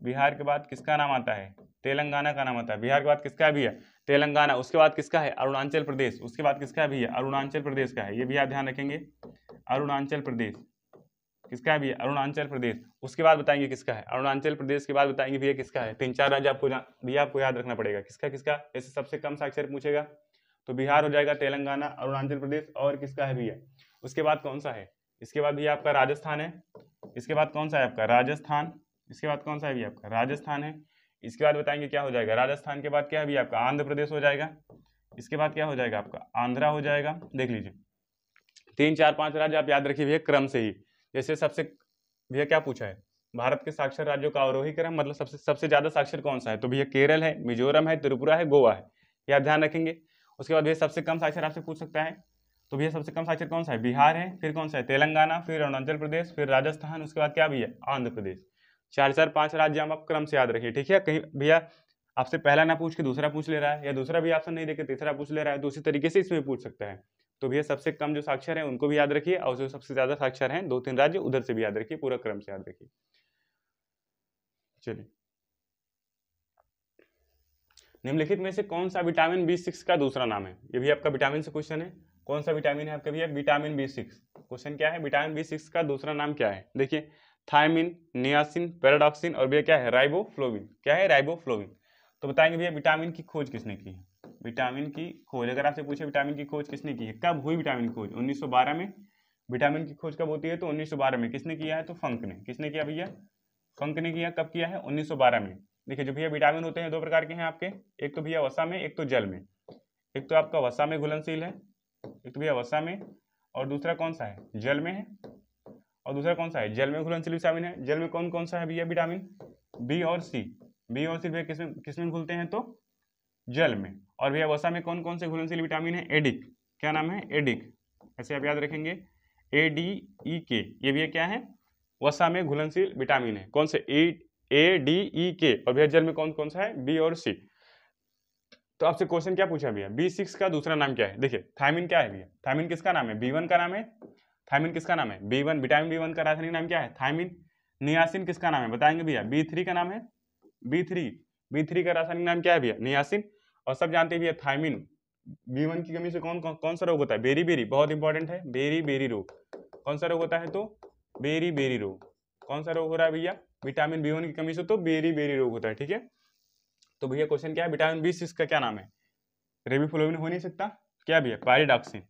बिहार के बाद किसका नाम आता है, तेलंगाना का नाम आता है। बिहार के बाद किसका है भैया, तेलंगाना। उसके बाद किसका है, अरुणाचल प्रदेश। उसके बाद किसका है भैया, अरुणाचल प्रदेश का है, ये भी आप ध्यान रखेंगे। अरुणाचल प्रदेश किसका है भैया, अरुणाचल प्रदेश। उसके बाद बताएंगे किसका है, अरुणाचल प्रदेश के बाद बताएंगे भैया किसका है। 3-4 राज्य आपको भैया आपको याद रखना पड़ेगा, किसका किसका, जैसे सबसे कम साक्षर पूछेगा तो बिहार हो जाएगा, तेलंगाना, अरुणाचल प्रदेश, और किसका है भैया। उसके बाद कौन सा है, इसके बाद भैया आपका राजस्थान है। इसके बाद कौन सा है आपका, राजस्थान। इसके बाद कौन सा है भैया आपका, राजस्थान है। इसके बाद बताएंगे क्या हो जाएगा, राजस्थान के बाद क्या है भैया आपका, आंध्र प्रदेश हो जाएगा। इसके बाद क्या हो जाएगा आपका, आंध्रा हो जाएगा। देख लीजिए 3-4-5 राज्य आप याद रखिए भैया क्रम से ही। जैसे सबसे भैया क्या पूछा है, भारत के साक्षर राज्यों का अवरोही क्रम, मतलब सबसे ज्यादा साक्षर कौन सा है, तो भैया केरल है, मिजोरम है, त्रिपुरा है, गोवा है, ये आप ध्यान रखेंगे। उसके बाद भैया सबसे कम साक्षर आपसे पूछ सकता है, तो भैया सबसे कम साक्षर कौन सा है, बिहार है, फिर कौन सा है, तेलंगाना, फिर अरुणाचल प्रदेश, फिर राजस्थान, उसके बाद क्या भैया आंध्र प्रदेश। 4-4-5 राज्य आप क्रम से याद रखिए। ठीक है, कहीं भैया आपसे पहला ना पूछ के दूसरा पूछ ले रहा है, या दूसरा भी ऑप्शन नहीं देके तीसरा पूछ ले रहा है, तो उसी तरीके से इसमें पूछ सकता है। तो भैया सबसे कम जो साक्षर है उनको भी याद रखिए, और जो सबसे ज्यादा साक्षर हैं 2-3 राज्य उधर से भी याद रखिए, पूरा क्रम से याद रखिए। चलिए, निम्नलिखित में से कौन सा विटामिन B6 का दूसरा नाम है। ये भी आपका विटामिन से क्वेश्चन है। कौन सा विटामिन है आपका भैया, विटामिन B6। क्वेश्चन क्या है, विटामिन B6 का दूसरा नाम क्या है। देखिए थायमिन, नियासिन, पैराडॉक्सिन, और भैया क्या है, राइबोफ्लोविन। क्या है, राइबोफ्लोविन। तो बताएंगे भैया विटामिन की खोज किसने की है। विटामिन की खोज, अगर आपसे पूछे विटामिन की खोज किसने की है, कब हुई विटामिन की खोज, 1912 में। विटामिन की खोज कब होती है, तो 1912 में। किसने किया है, तो फंक ने। किसने किया भैया, फंक ने किया, कब किया है? 1912 में। देखिए जो भैया विटामिन होते हैं दो प्रकार के हैं आपके, एक तो भैया वसा में, एक तो जल में। एक तो आपका वसा में घुलनशील है, एक तो भैया वसा में, और दूसरा कौन सा है? जल में है। और दूसरा कौन सा है? जल में घुलनशील विटामिन है। जल में कौन कौन सा है भैया विटामिन? बी और सी। बी और सी भैया किसमें घुलते हैं? तो जल में। और भैया वसा में कौन कौन से घुलनशील विटामिन है? एडिक। क्या नाम है? एडिक। ऐसे आप याद रखेंगे, ADEK। ये भैया क्या है? वसा में घुलनशील विटामिन है। कौन से? ADEK। और भैया जल में कौन कौन सा है? बी और सी। तो आपसे क्वेश्चन क्या पूछा भैया? B6 का दूसरा नाम क्या है? देखिए थायमिन क्या है भैया? थायमिन किसका नाम है? B1 का नाम है। थायमिन किसका नाम है? B1। विटामिन B1 का रासायनिक नाम क्या है? थायमिन। नियासिन किसका नाम है? बताएंगे भैया। B3 का नाम है। B3 का रासायनिक नाम क्या है भैया? नियासिन। और सब जानते हैं भैया थायमिन B1 की कमी से कौन सा रोग होता है? बेरी। बहुत इंपॉर्टेंट है, बेरी रोग। कौन सा रोग होता है? तो बेरी रोग। कौन सा रोग हो रहा है भैया? विटामिन B1 की कमी से तो बेरी रोग होता है। ठीक है, तो भैया क्वेश्चन क्या है? विटामिन B6 का क्या नाम है? रेबिफ्लोविन हो नहीं सकता। क्या भैया? पायरिडॉक्सिन।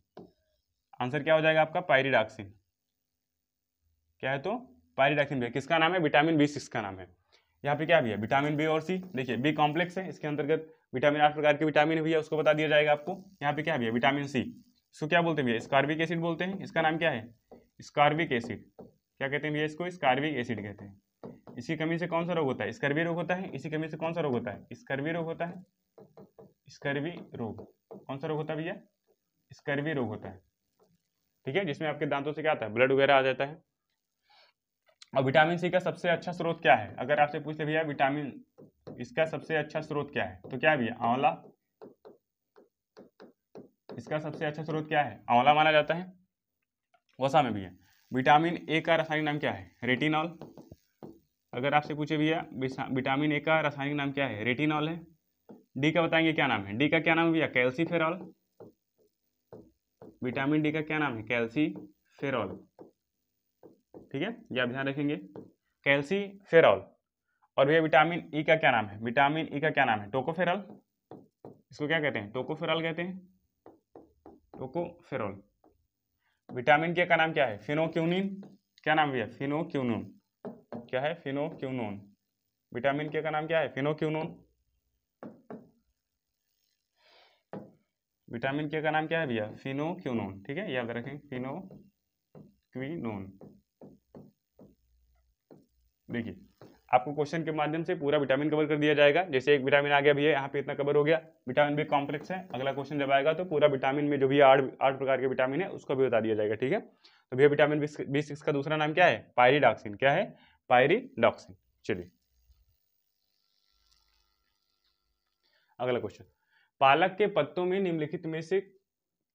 आंसर क्या हो जाएगा आपका? पायरिडॉक्सिन। क्या है? तो पायरिडॉक्सिन भैया किसका नाम है? विटामिन B6 का नाम है। यहाँ पे क्या भैया? विटामिन बी और सी। देखिए बी कॉम्प्लेक्स है, इसके अंतर्गत विटामिन 8 प्रकार के विटामिन है भैया, उसको बता दिया जाएगा आपको। यहाँ पे क्या है भैया? Vitamin C. इसको क्या बोलते हैं भैया? स्कारबिक एसिड बोलते हैं। इसका नाम क्या है? स्कारबिक एसिड। क्या कहते हैं भैया? इसको स्कारबिक एसिड कहते हैं। इसी कमी से कौन सा रोग होता है? स्कर्वी रोग होता है। इसी कमी से कौन सा रोग होता है? स्कर्वी रोग होता है। स्कर्वी रोग। कौन सा रोग होता है भैया? स्कर्वी रोग होता है। ठीक है, जिसमें आपके दांतों से क्या आता है? ब्लड वगैरह आ जाता है। और विटामिन सी का सबसे अच्छा स्रोत क्या है? अगर आपसे पूछते भैया विटामिन इसका सबसे अच्छा स्रोत क्या है, तो क्या है भैया? आंवला। इसका सबसे अच्छा स्रोत क्या है? आंवला माना जाता है। वसा में भैया विटामिन ए का रासायनिक नाम क्या है? रेटिनॉल। अगर आपसे पूछे भैया विटामिन ए का रासायनिक नाम क्या है? रेटिनॉल है। डी का बताएंगे क्या नाम है? डी का क्या नाम है भैया? कैल्सीफेरॉल। विटामिन डी का क्या नाम है? कैल्सीफेरॉल। ठीक है, ये आप ध्यान रखेंगे, कैल्सीफेरॉल। और भैया विटामिन ई का क्या नाम है? विटामिन ई का क्या नाम है? टोकोफेरॉल। इसको क्या कहते हैं? टोकोफेरॉल कहते हैं। टोकोफेरॉल। विटामिन के का नाम क्या है? फिनोक्यूनिन। क्या नाम भैया? फिनोक्यूनोन। क्या है? फिनोक्यूनोन। विटामिन के का नाम क्या है? फिनोक्यूनोन। विटामिन के का नाम क्या है भैया? फिनोक्यूनोन। ठीक है, याद रखें, फिनोक्विनोन। देखिए आपको क्वेश्चन के माध्यम से पूरा विटामिन कवर कर दिया जाएगा। जैसे एक विटामिन आ गया भैया, यहाँ पे इतना कवर हो गया। विटामिन बी कॉम्प्लेक्स है। अगला क्वेश्चन जब आएगा तो पूरा विटामिन में जो भी 8 प्रकार के विटामिन है उसको भी बता दिया जाएगा। ठीक है, तो भैया विटामिन B6 का दूसरा नाम क्या है? पायरिडॉक्सिन। क्या है? पायरिडॉक्सिन। चलिए अगला क्वेश्चन, पालक के पत्तों में निम्नलिखित में से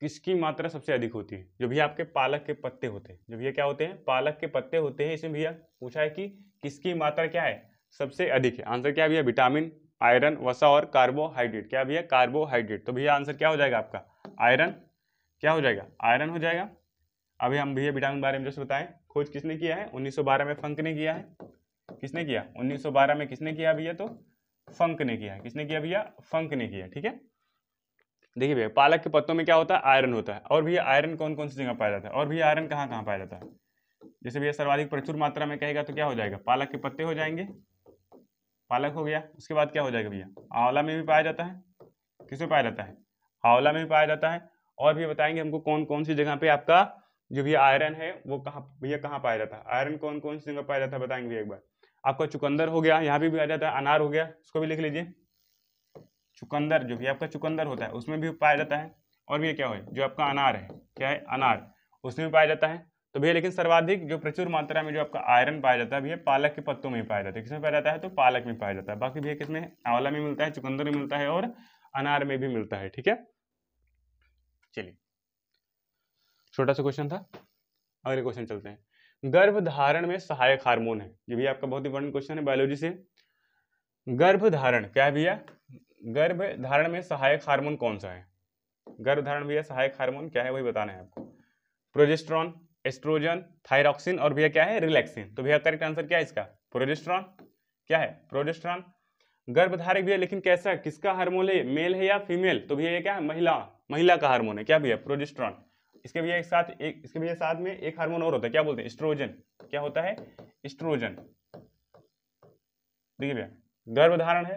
किसकी मात्रा सबसे अधिक होती है? जो भी आपके पालक के पत्ते होते हैं, जो भैया क्या होते हैं? पालक के पत्ते होते हैं। इसमें भैया पूछा है कि किसकी मात्रा क्या है? सबसे अधिक है। आंसर क्या है भैया? विटामिन, आयरन, वसा और कार्बोहाइड्रेट। क्या भैया? कार्बोहाइड्रेट। तो भैया आंसर क्या हो जाएगा आपका? आयरन। क्या हो जाएगा? आयरन हो जाएगा। अभी हम भैया विटामिन बारे में जैसे बताएं, खोज किसने किया है? 1912 में फंक ने किया है। किसने किया? 1912 में किसने किया भैया? तो फंक ने किया है। किसने किया भैया? फंक ने किया। ठीक है, देखिए भैया पालक के पत्तों में क्या होता है? आयरन होता है। और भैया आयरन कौन कौन सी जगह पाया जाता है? और भैया आयरन कहाँ कहाँ पाया जाता है? जैसे भैया सर्वाधिक प्रचुर मात्रा में कहेगा तो क्या हो जाएगा? पालक के पत्ते हो जाएंगे। पालक हो गया। उसके बाद क्या हो जाएगा भैया? आंवला में भी पाया जाता है। किसमें पाया जाता है? आंवला में भी पाया जाता है। और भी बताएंगे हमको कौन कौन सी जगह पे आपका जो भी आयरन है वो कहाँ भैया कहाँ पाया जाता है? आयरन कौन कौन सी जगह पाया जाता है बताएंगे भैया एक बार। आपका चुकंदर हो गया, यहाँ भी आ जाता है। अनार हो गया, उसको भी लिख लीजिए। चुकंदर जो भी आपका चुकंदर होता है उसमें भी पाया जाता है। और भी क्या है? जो आपका अनार है, क्या है? अनार, उसमें भी पाया जाता है। तो भैया लेकिन सर्वाधिक जो प्रचुर मात्रा में जो आपका आयरन पाया जाता है भैया पालक के पत्तों में पाया जाता है। किसमें पाया जाता है? तो पालक में पाया जाता है। बाकी भैया किसमें? आंवला में मिलता है, चुकंदर में मिलता है और अनार में भी मिलता है। ठीक है, चलिए छोटा सा क्वेश्चन था, अगले क्वेश्चन चलते हैं। गर्भधारण में सहायक हार्मोन है, ये भी आपका बहुत इंपॉर्टेंट क्वेश्चन है बायोलॉजी से। गर्भधारण क्या है भैया? गर्भधारण में सहायक हार्मोन कौन सा है? गर्भधारण भैया सहायक हार्मोन क्या है वही बताना है आपको। प्रोजेस्टेरॉन, एस्ट्रोजन, थायरॉक्सिन और भैया क्या है? रिलैक्सिन। तो भैया करेक्ट आंसर क्या है इसका? प्रोजेस्टेरॉन। क्या है? प्रोजेस्टेरॉन। गर्भधारक भैया लेकिन कैसा, किसका हार्मोन है? मेल है या फीमेल? तो भैया ये क्या है? महिला का हार्मोन है। क्या भैया? प्रोजेस्टेरॉन। इसके भैया साथ में एक हार्मोन और होता है, क्या बोलते हैं? एस्ट्रोजन। क्या होता है? एस्ट्रोजन। देखिए भैया गर्भधारण है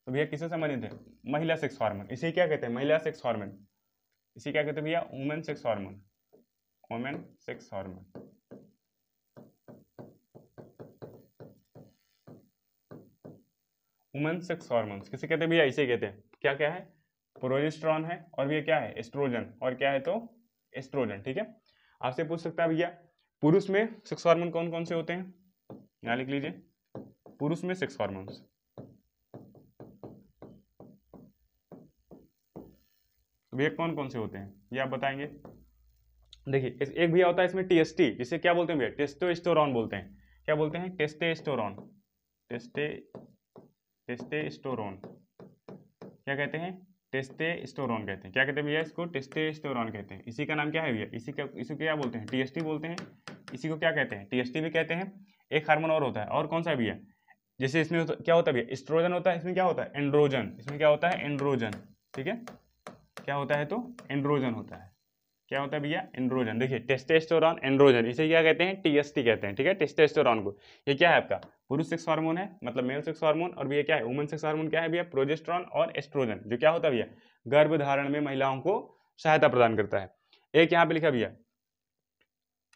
तो भैया किससे संबंधित है, महिला सेक्स हार्मोन, इसे क्या कहते हैं, महिला सेक्स हार्मोन, इसे क्या कहते हैं भैया, women sex hormone, women sex hormone. Women sex hormones किसे कहते हैं भैया, इसे कहते हैं, क्या क्या है, प्रोजेस्टेरॉन है और भैया क्या है, एस्ट्रोजन, और क्या है तो एस्ट्रोजन। ठीक है, आपसे पूछ सकता है भैया पुरुष में सेक्स हार्मोन कौन कौन से होते हैं, यहाँ लिख लीजिए, पुरुष में सेक्स हार्मोन्स, भैया कौन कौन से होते हैं ये आप बताएंगे। देखिए एक भैया होता है इसमें टीएसटी, जिसे क्या बोलते हैं भैया, टेस्टोस्टेरोन बोलते हैं, क्या बोलते हैं, टेस्टोस्टेरोन, टेस्टोस्टेरोन, क्या कहते हैं, टेस्टोस्टेरोन कहते हैं, क्या कहते हैं भैया, इसको टेस्टोस्टेरोन कहते हैं। इसी का नाम क्या है भैया, इसी को क्या बोलते हैं, टीएसटी बोलते हैं, इसी को क्या कहते हैं, टीएसटी भी कहते हैं। एक हार्मोन और होता है, और कौन सा है भैया, जैसे इसमें क्या होता है भैया, एस्ट्रोजन होता है, इसमें क्या होता है, एंड्रोजन, इसमें क्या होता है, एंड्रोजन। ठीक है, क्या होता है तो एंड्रोजन होता है, क्या होता है भैया, एंड्रोजन। देखिए टेस्टोस्टेरोन, एंड्रोजन, इसे क्या कहते हैं, टीएसटी कहते हैं। ठीक है, टेस्टोस्टेरोन को, ये क्या है आपका पुरुष सेक्स हार्मोन है, मतलब मेल सेक्स हार्मोन, और भैया क्या है, वुमेन सेक्स हार्मोन क्या है भैया, प्रोजेस्टेरॉन और एस्ट्रोजन, जो क्या होता है भैया, गर्भधारण में महिलाओं को सहायता प्रदान करता है। एक यहाँ पे लिखा भैया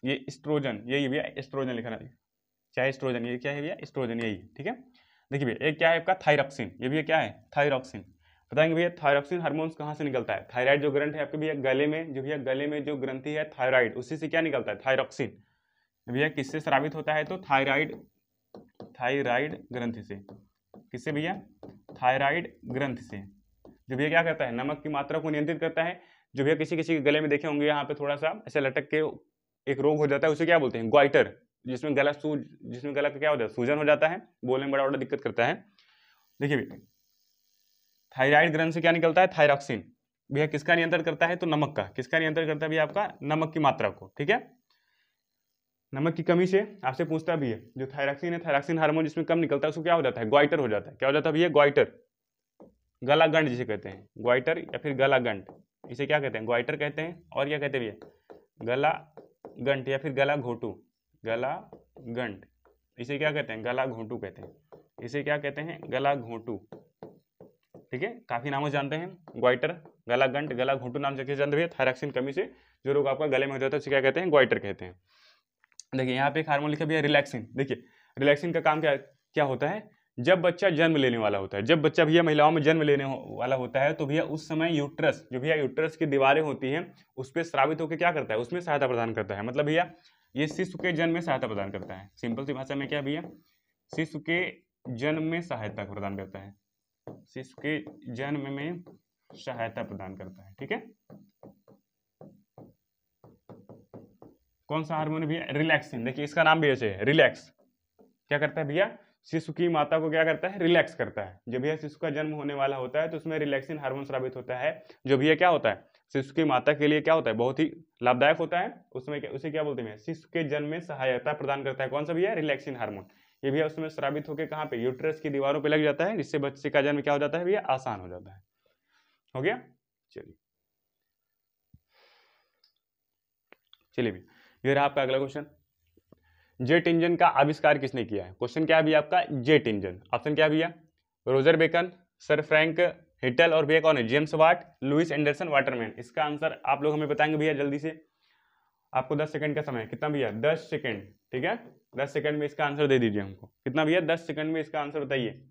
ये एस्ट्रोजन, यही भैया एस्ट्रोजन लिखा है, चाहे एस्ट्रोजन, ये क्या है भैया, एस्ट्रोजन यही है। ठीक है, देखिए भैया एक क्या है आपका थायरॉक्सिन, ये भैया क्या है, थायरॉक्सिन। बताएंगे भैया थायरॉक्सिन हार्मोन्स कहाँ से निकलता है, थायराइड जो ग्रंथ है आपके भैया गले में, जो भैया गले में जो ग्रंथि है थायराइड, उसी से क्या निकलता है, थायरॉक्सिन। भैया किससे स्रावित होता है तो थायराइड, थायराइड ग्रंथि से, किससे भैया, थायराइड ग्रंथि से, जो भैया क्या करता है, नमक की मात्रा को नियंत्रित करता है। जो भैया किसी किसी के गले में देखे होंगे यहाँ पे थोड़ा सा ऐसे लटक के एक रोग हो जाता है, उसे क्या बोलते हैं, ग्वाइटर, जिसमें गला का क्या होता है, सूजन हो जाता है, बोलने में बड़ा दिक्कत करता है। देखिए भैया थायराइड ग्रंथ से क्या निकलता है, थायरॉक्सिन, भैया किसका नियंत्रण करता है तो नमक का, किसका नियंत्रण करता है भैया, आपका नमक की मात्रा को। ठीक है, नमक की कमी से आपसे पूछता भी है, जो थायरॉक्सिन है, थायरॉक्सिन हार्मोन जिसमें कम निकलता है उसको क्या हो जाता है, ग्वाइटर हो जाता है, क्या हो जाता है भैया, ग्वाइटर, गलागंड जिसे कहते हैं, ग्वाइटर या फिर गलागंड, इसे क्या कहते हैं, ग्वाइटर कहते हैं, और क्या कहते हैं भैया, गलागंड या फिर गला घोटू, गलागंड, इसे क्या कहते हैं, गला घोटू कहते हैं, इसे क्या कहते हैं, गला घोटू। ठीक है, काफी नामों जानते हैं, ग्वाइटर, गलागंड, गला घोटू नाम से जानते हैं। थायरॉक्सिन कमी से जो रोग आपका गले में हो जाता है उसे क्या कहते हैं, ग्वाइटर कहते हैं। देखिए यहाँ पे एक हार्मोन लिखा भी है रिलैक्सिन। देखिए रिलैक्सिन का काम क्या होता है, जब बच्चा जन्म लेने वाला होता है, जब बच्चा भैया महिलाओं में जन्म लेने वाला होता है तो भैया उस समय यूट्रस, जो भैया यूट्रस की दीवारें होती हैं उस पर स्रावित होकर क्या करता है, उसमें सहायता प्रदान करता है। मतलब भैया ये शिशु के जन्म में सहायता प्रदान करता है, सिंपल सी भाषा में क्या भैया, शिशु के जन्म में सहायता प्रदान करता है, शिशु के जन्म में सहायता प्रदान करता है। ठीक है, कौन सा हार्मोन भैया, रिलैक्सिन। देखिए इसका नाम भी ऐसे है, रिलैक्स, क्या करता है भैया, शिशु की माता को क्या करता है, रिलैक्स करता है। जब भैया शिशु का जन्म होने वाला होता है तो उसमें रिलैक्सिन हार्मोन स्रावित होता है, जो भैया क्या होता है, शिशु की माता के लिए क्या होता है, बहुत ही लाभदायक होता है। उसमें उसे क्या बोलते हैं, शिशु के जन्म में सहायता प्रदान करता है। कौन सा भैया, रिलैक्सिन हार्मोन। ये भैया उसमें स्रावित होकर कहाँ पे, यूट्रस की दीवारों पे लग जाता है, जिससे बच्चे का जन्म क्या हो जाता है भैया, आसान हो जाता है। हो गया, चलिए भैया ये रहा आपका अगला क्वेश्चन, जेट इंजन का आविष्कार किसने किया है। क्वेश्चन क्या है भैया आपका, जेट इंजन। ऑप्शन क्या है भैया, Roger Bacon, sir Frank Whittle, और भैया कौन है, James Watt, Louis Anderson Waterman. इसका आंसर आप लोग हमें बताएंगे भैया जल्दी से, आपको 10 सेकंड का समय, कितना भैया, 10 सेकंड। ठीक है, 10 सेकंड में इसका आंसर दे दीजिए हमको, कितना भैया, 10 सेकंड में इसका आंसर बताइए।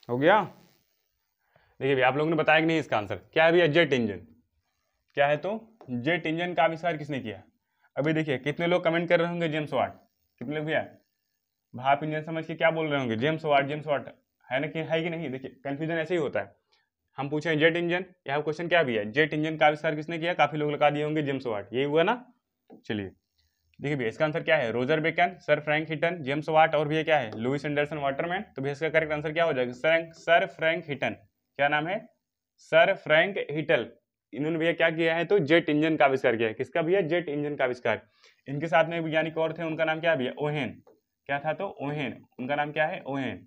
हो गया, देखिए भैया आप लोगों ने बताया कि नहीं, इसका आंसर क्या है भैया, जेट इंजन। क्या है तो जेट इंजन का आविष्कार किसने किया। अभी देखिए कितने लोग कमेंट कर रहे होंगे जेम्स वाट, कितने लोग भैया भाप इंजन समझ के क्या बोल रहे होंगे, जेम्स वाट, जेम्स वाट, है ना कि है कि नहीं। देखिए कंफ्यूजन ऐसे ही होता है, हम पूछे जेट इंजन, यहाँ क्वेश्चन क्या भी है, जेट इंजन का आविष्कार किसने किया, काफी लोग लगा दिए होंगे जेम्स वाट, यही हुआ ना। चलिए देखिए भैया इसका आंसर क्या है, Roger Bacon, sir Frank Hitton, James Watt, और भैया क्या है, लुइस एंडरसन वाटरमैन। तो भैया इसका करेक्ट आंसर क्या हो जाएगा, सर फ्रैंक हिटन। क्या नाम है, सर फ्रैंक हिटल। इन्होंने भैया क्या किया है तो जेट इंजन का आविष्कार किया है। किसका भैया, जेट इंजन का आविष्कार। इनके साथ में वैज्ञानिक और थे, उनका नाम क्या है भैया, ओहेन। क्या था तो ओहेन, उनका नाम क्या है, ओहेन,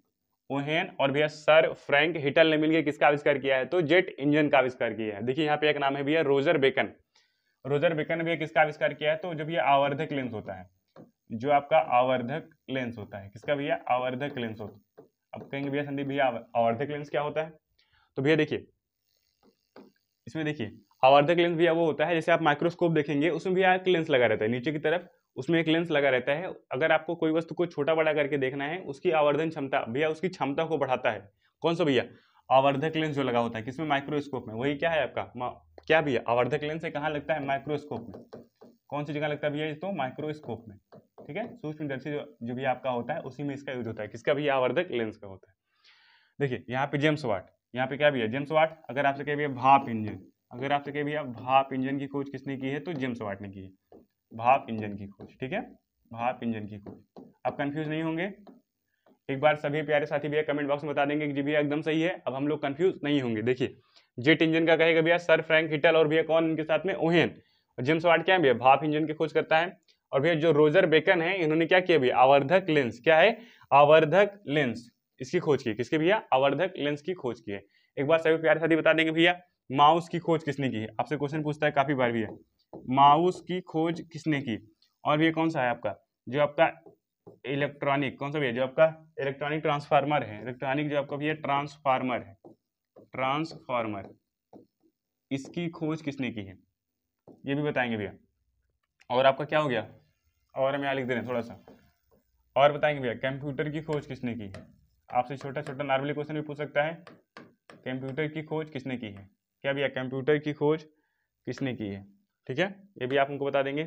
ओहेन। और भैया सर फ्रैंक हिटल ने मिलकर किसका आविष्कार किया है तो जेट इंजन का आविष्कार किया है। देखिए यहाँ पे एक नाम है भैया रोजर बेकन, रोजर बेकन ने किसका आविष्कार किया है? तो जब ये आवर्धक लेंस होता है, जो आपका आवर्धक लेंस होता है, किसका भैया? आवर्धक लेंस होता है। अब कहेंगे भैया संदीप भैया आवर्धक लेंस क्या होता है? तो भैया देखिए इसमें देखिए आवर्धक लेंस भैया वो होता है, जैसे आप माइक्रोस्कोप देखेंगे उसमें भी एक लेंस लगा रहता है नीचे की तरफ, उसमें एक लेंस लगा रहता है। अगर आपको कोई वस्तु को छोटा बड़ा करके देखना है, उसकी आवर्धन क्षमता भैया उसकी क्षमता को बढ़ाता है। कौन सा भैया? आवर्धक लेंस जो लगा होता है किसमें? माइक्रोस्कोप में। वही क्या है आपका क्या भैया? आवर्धक लेंस है, कहाँ लगता है? माइक्रोस्कोप में। कौन सी जगह लगता है भैया? तो माइक्रोस्कोप में, ठीक है। सूक्ष्मदर्शी जो भी आपका होता है उसी में इसका यूज होता है। किसका भैया? आवर्धक लेंस का होता है। देखिए यहाँ पे जेम्स वाट, यहाँ पे क्या भैया? James Watt. अगर आपसे कहे भैया भाप इंजन, अगर आपसे कहे भैया भाप इंजन की खोज किसने की है? तो जेम्स वाट ने की है, भाप इंजन की खोज, ठीक है, भाप इंजन की खोज। आप कंफ्यूज नहीं होंगे। एक बार सभी प्यारे साथी भैया कमेंट बॉक्स में बता देंगे कि जी भैया एकदम सही है, अब हम लोग कंफ्यूज नहीं होंगे। देखिए जेट इंजन का कहेगा भैया सर फ्रैंक हिटल, और भैया कौन इनके साथ में? ओहेन। और जेम्स वाट क्या है भैया? भाप इंजन की खोज करता है। और भैया जो रोजर बेकन है इन्होंने क्या किया भैया? आवर्धक लेंस, क्या है? आवर्धक लेंस, इसकी खोज की। किसके भैया? आवर्धक लेंस की खोज की है। एक बार सभी प्यारे साथी बता देंगे भैया माउस की खोज किसने की है? आपसे क्वेश्चन पूछता है काफी बार भैया, माउस की खोज किसने की? और भैया कौन सा है आपका जो आपका इलेक्ट्रॉनिक, कौन सा भैया? जो आपका इलेक्ट्रॉनिक ट्रांसफार्मर है, इलेक्ट्रॉनिक जो आपका भैया ट्रांसफार्मर है, ट्रांसफार्मर, इसकी खोज किसने की है? ये भी बताएंगे भैया। और आपका क्या हो गया? और हम यहाँ लिख दे रहे हैं थोड़ा सा और बताएंगे भैया कंप्यूटर की खोज किसने की है? आपसे छोटा छोटा नॉर्मली क्वेश्चन भी पूछ सकता है, कंप्यूटर की खोज किसने की है? क्या भैया? कंप्यूटर की खोज किसने की है? ठीक है, ये भी आप उनको बता देंगे।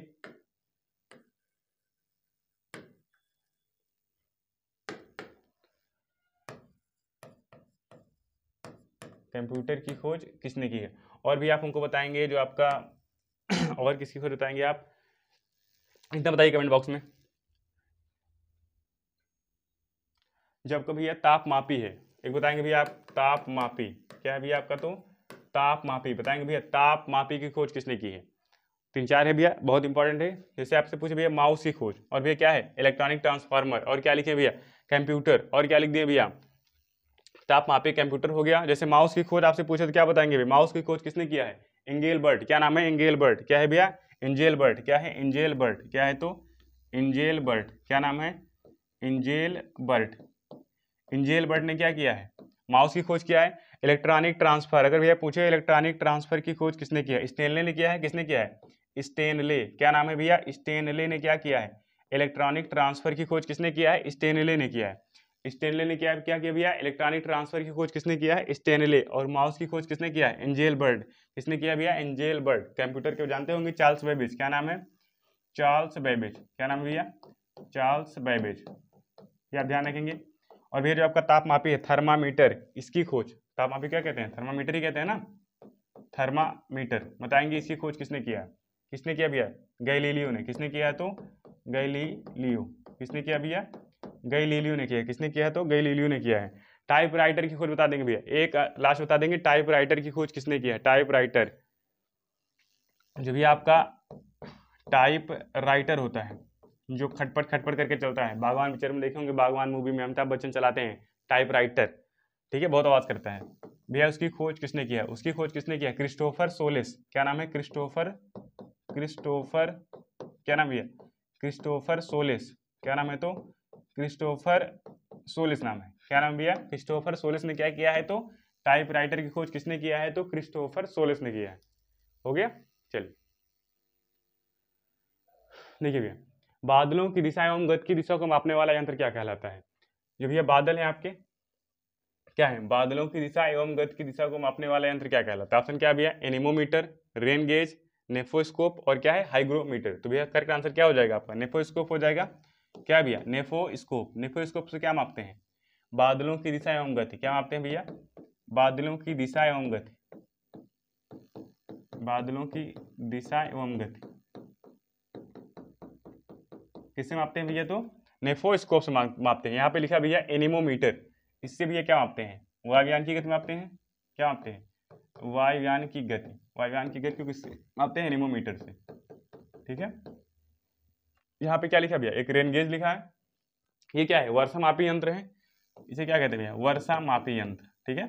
कंप्यूटर की खोज किसने की है? और भी आप उनको बताएंगे जो आपका और किसकी खोज बताएंगे आप? इतना बताइए कमेंट बॉक्स में। जो आपका भैया तापमापी है, एक बताएंगे भैया आप तापमापी, क्या है भैया आपका? तो तापमापी बताएंगे भैया तापमापी की खोज किसने की है? 3-4 है भैया, बहुत इंपॉर्टेंट है। जैसे आपसे पूछे भैया माउस की खोज, और भैया क्या है? इलेक्ट्रॉनिक ट्रांसफार्मर, और क्या लिखे भैया? कंप्यूटर, और क्या लिख दिए भैया? तापमापी कंप्यूटर हो गया। जैसे माउस की खोज आपसे पूछे तो क्या बताएंगे भैया? माउस की खोज किसने किया है? एंजेलबर्ट। क्या नाम है? एंजेलबर्ट। क्या है भैया? एंजेलबर्ट। क्या है? एंजेलबर्ट। क्या है? तो एंजेलबर्ट। क्या नाम है? एंजेलबर्ट। एंजेलबर्ट ने क्या किया है? माउस की खोज किया है। इलेक्ट्रॉनिक ट्रांसफर, अगर भैया पूछे इलेक्ट्रॉनिक ट्रांसफर की खोज किसने किया है? स्टेनले ने किया है। किसने किया है? स्टेनले। क्या नाम है भैया? स्टेनले ने क्या किया है? इलेक्ट्रॉनिक ट्रांसफर की खोज किसने किया है? स्टेनले ने किया है। स्टेनले ने क्या क्या किया भैया? इलेक्ट्रॉनिक ट्रांसफर की खोज किसने किया है? स्टेनले। और माउस की खोज किसने किया है? एंजेलबर्ट। किसने किया भैया? एंजेलबर्ट। कंप्यूटर के जानते होंगे चार्ल्स बेबेज। क्या नाम है? Charles Babbage. क्या नाम है भैया? चार्ल्स बेबेज, ये आप ध्यान रखेंगे। और भैया जो आपका तापमापी है थर्मामीटर, इसकी खोज, तापमापी क्या कहते हैं? थर्मामीटर ही कहते हैं ना, थर्मामीटर। बताएंगे इसकी खोज किसने किया? किसने किया भैया? गैलीलियो ने। किसने किया है? तो गैलीलियो। किसने किया भैया? गैलीलियो ने किया। किसने किया है? तो गैलीलियो ने किया है। टाइपराइटर की खोज बता देंगे भैया, एक लास्ट बता देंगे, टाइपराइटर की खोज किसने किया है? टाइपराइटर, जो भी आपका टाइप राइटर होता है, जो खटपट खटपट करके चलता है, बागवान पिक्चर में देखे होंगे, बागवान मूवी में अमिताभ बच्चन चलाते हैं टाइप राइटर, ठीक है, बहुत आवाज करता है भैया। उसकी खोज किसने किया? उसकी खोज किसने किया? Christopher Solis. क्या नाम है? क्रिस्टोफर, क्रिस्टोफर, क्या नाम भैया? Christopher Solis. क्या नाम है? तो क्रिस्टोफर सोलिस नाम है। क्या नाम भैया? क्रिस्टोफर सोलिस ने क्या किया है? तो टाइप राइटर की खोज किसने किया है? तो क्रिस्टोफर सोलिस ने किया है। हो गया, चलिए देखिए भैया, बादलों की दिशा एवं गति की दिशा को मापने वाला यंत्र क्या कहलाता है? जो भैया बादल है आपके, क्या है? बादलों की दिशा एवं गति की दिशा को मापने वाला यंत्र क्या कहलाता है? ऑप्शन क्या भैया? एनीमोमीटर, रेन गेज, नेफोस्कोप, और क्या है? हाइग्रोमीटर। तो भैया करेक्ट आंसर क्या हो जाएगा आपका? नेफोस्कोप हो जाएगा। क्या भैया? नेफोस्कोप। नेफोस्कोप से क्या मापते हैं? बादलों की दिशा एवं गति। क्या मापते हैं भैया? बादलों की दिशा एवं गति, बादलों की दिशा एवं गति किससे मापते हैं भैया? तो नेफोस्कोप से मापते हैं। यहाँ पे लिखा भैया एनीमोमीटर, इससे भैया क्या मापते हैं? वायुयान की गति मापते हैं। क्या मापते हैं? वायुयान की गति। वायुयान की गति को किससे मापते हैं? एनीमोमीटर से, ठीक है। यहाँ पे क्या लिखा भैया? एक रेन गेज लिखा है। ये क्या है? वर्षा मापी यंत्र है। इसे क्या कहते हैं भैया? वर्षा मापी यंत्र, ठीक है।